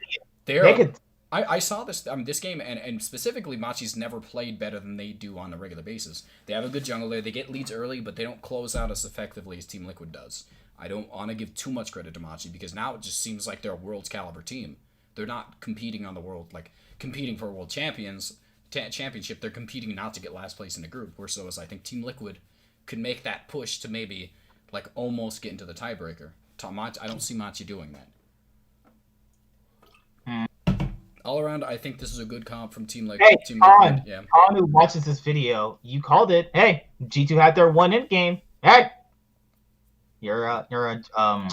it. I saw this this game and specifically Machi's never played better than they do on a regular basis. They have a good jungler. They get leads early, but they don't close out as effectively as Team Liquid does. I don't want to give too much credit to Machi because now it just seems like they're a world's caliber team. They're not competing on the world competing for a world championship. They're competing not to get last place in the group. Whereas I think Team Liquid could make that push to maybe almost get into the tiebreaker. I don't see Machi doing that. All around, I think this is a good comp from Team Liquid. Hey, Team Con, yeah. Con, who watches this video, you called it. Hey, G2 had their one in game. Hey, you're a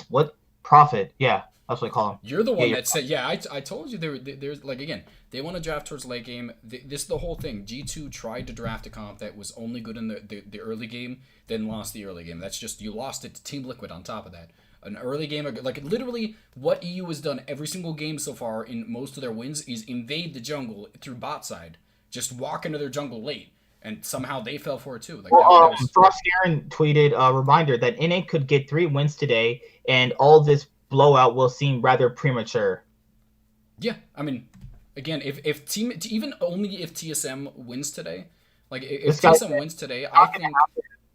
what prophet? Yeah, that's what I call him. You're the one that said, yeah. I told you there's again, they want to draft towards late game. This is the whole thing. G2 tried to draft a comp that was only good in the early game, then lost the early game. That's just you lost it to Team Liquid on top of that. An early game, literally what EU has done every single game so far in most of their wins is invade the jungle through bot side. Just walk into their jungle late, and somehow they fell for it too. Frost Aaron tweeted a reminder that NA could get 3 wins today, and all this blowout will seem rather premature. Yeah, I mean, again, if TSM wins today, if TSM wins today, I think.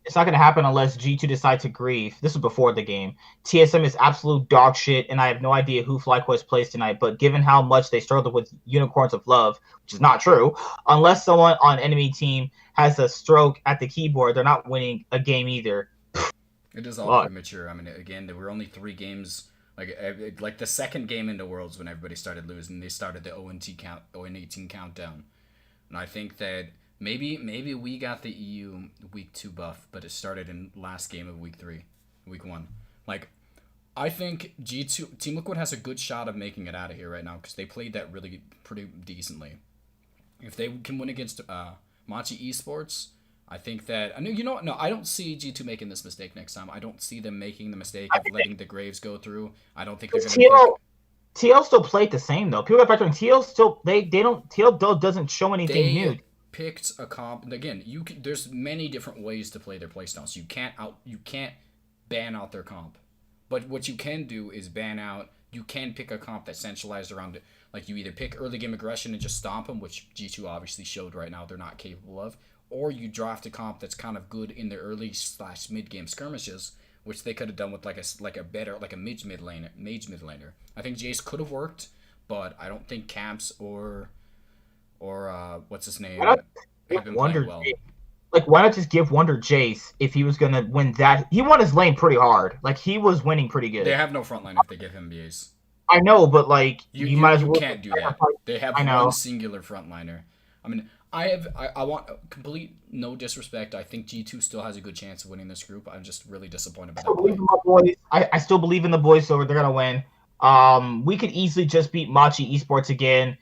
It's not going to happen unless G2 decide to grieve. This was before the game. TSM is absolute dog shit, and I have no idea who FlyQuest plays tonight, but given how much they struggled with Unicorns of Love, which is not true, unless someone on enemy team has a stroke at the keyboard, they're not winning a game either. It is all premature. I mean, again, there were only 3 games. Like the second game into Worlds when everybody started losing, they started the 0-18 countdown. And I think that Maybe we got the EU week 2 buff, but it started in last game of week 1. I think G2 Team Liquid has a good shot of making it out of here right now because they played that pretty decently. If they can win against Machi Esports. I think that no, I don't see G2 making this mistake next time. I don't see them making the mistake of letting the Graves go through. I don't think they're going to pick. TL still played the same though. People are factoring TL still they don't TL doesn't show anything new. Picked a comp again. There's many different ways to play their playstyles. You can't ban out their comp, but what you can do is ban out. You can pick a comp that's centralized around it. Like you either pick early game aggression and just stomp them, which G2 obviously showed right now they're not capable of, or you draft a comp that's kind of good in the early / mid game skirmishes, which they could have done with like a mage mid laner. I think Jace could have worked, but I don't think Camps or what's his name have been playing well. Like, why not just give Wonder Jace if he was gonna win that? He won his lane pretty hard. Like, he was winning pretty good. They have no front line if they give him Jace. I know, but like you might as well. You can't do that. They have one singular frontliner. I mean, I want complete no disrespect. I think G2 still has a good chance of winning this group. I'm just really disappointed by that. I still believe in the boys, so they're gonna win. We could easily just beat Machi Esports again.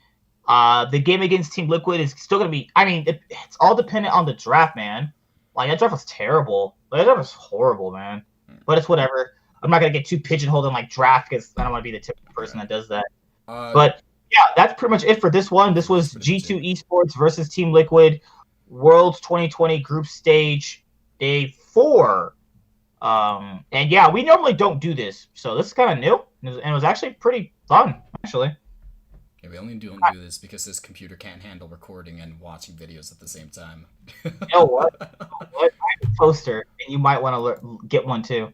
The game against Team Liquid is still gonna be. I mean, it's all dependent on the draft, man. Like, that draft was terrible. That draft was horrible, man. But it's whatever. I'm not gonna get too pigeonholed in like draft because I don't want to be the typical person that does that. But yeah, that's pretty much it for this one. This was G2 Esports versus Team Liquid, Worlds 2020 Group Stage, Day 4. And yeah, we normally don't do this, so this is kind of new, and it was actually pretty fun, actually. Yeah, we only don't do this because this computer can't handle recording and watching videos at the same time. You know what? I have a poster, and you might want to get one too.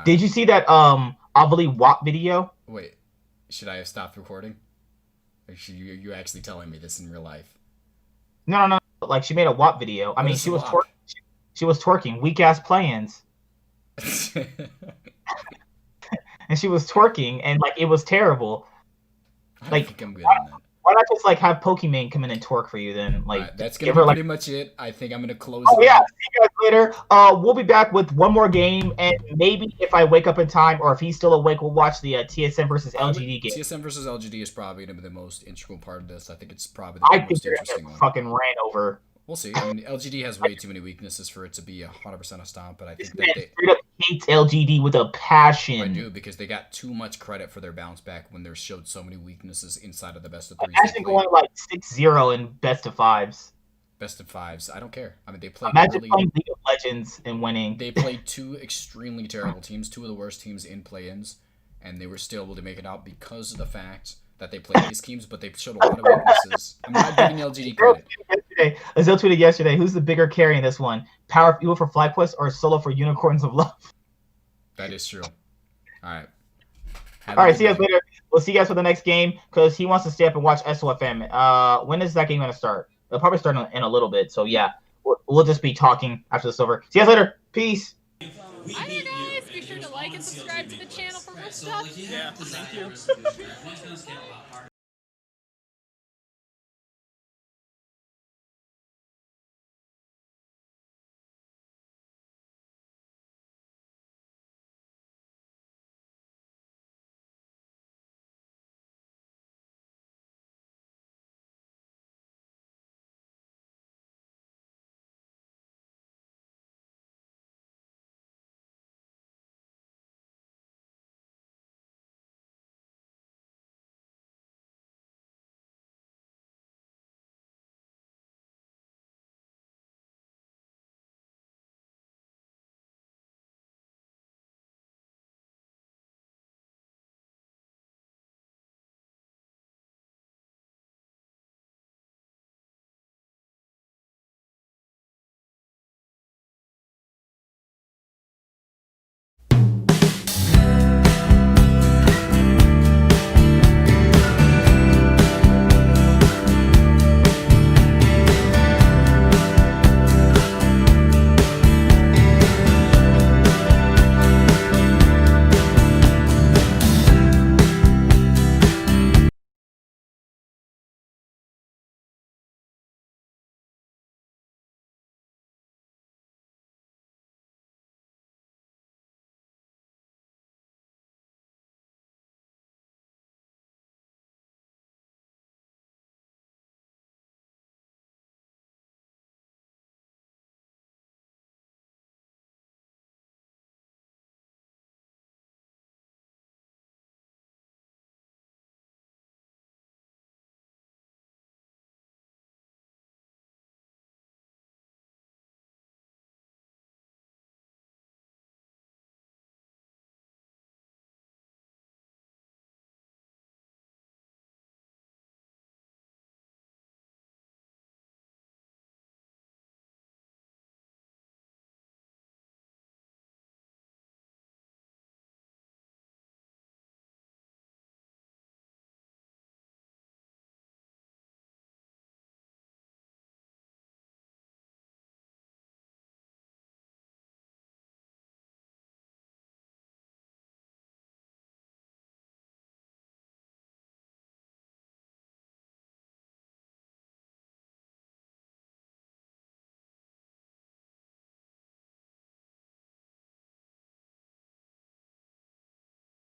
Did you see that Avali WAP video? Wait, should I have stopped recording? Or you actually telling me this in real life? No. Like, she made a WAP video. I mean, she was twerking. Weak ass play-ins. And she was twerking, and like it was terrible. I think I'm good on that. Why not just like have Pokimane come in and twerk for you then? Like, that's gonna be pretty much it. I think I'm gonna close. Oh yeah, see you guys later. We'll be back with one more game, and maybe if I wake up in time, or if he's still awake, we'll watch the TSM versus LGD game. TSM versus LGD is probably gonna be the most integral part of this. I think it's probably the most interesting one. Fucking ran over. We'll see. I mean, LGD has way too many weaknesses for it to be 100% a stomp, but I think that they straight up hates LGD with a passion. I do, because they got too much credit for their bounce back when they showed so many weaknesses inside of the best of 3s. Imagine going like 6-0 in best of 5s. Best of 5s. I don't care. I mean, they played. Imagine playing League of Legends and winning. They played 2 extremely terrible teams, 2 of the worst teams in play-ins, and they were still able to make it out because of the fact that they played these teams, but they showed a lot of weaknesses. I'm not giving LGD credit. Azil tweeted yesterday, who's the bigger carry in this one? Power of Evil for FlyQuest or Solo for Unicorns of Love? That is true. All right. All right, see you guys later. We'll see you guys for the next game, because he wants to stay up and watch SOFM. When is that game going to start? It'll probably start in a little bit, so yeah. We'll just be talking after this over. See you guys later. Peace. Hi there, guys. Be sure to like and subscribe to the channel for more stuff. Yeah, thank you.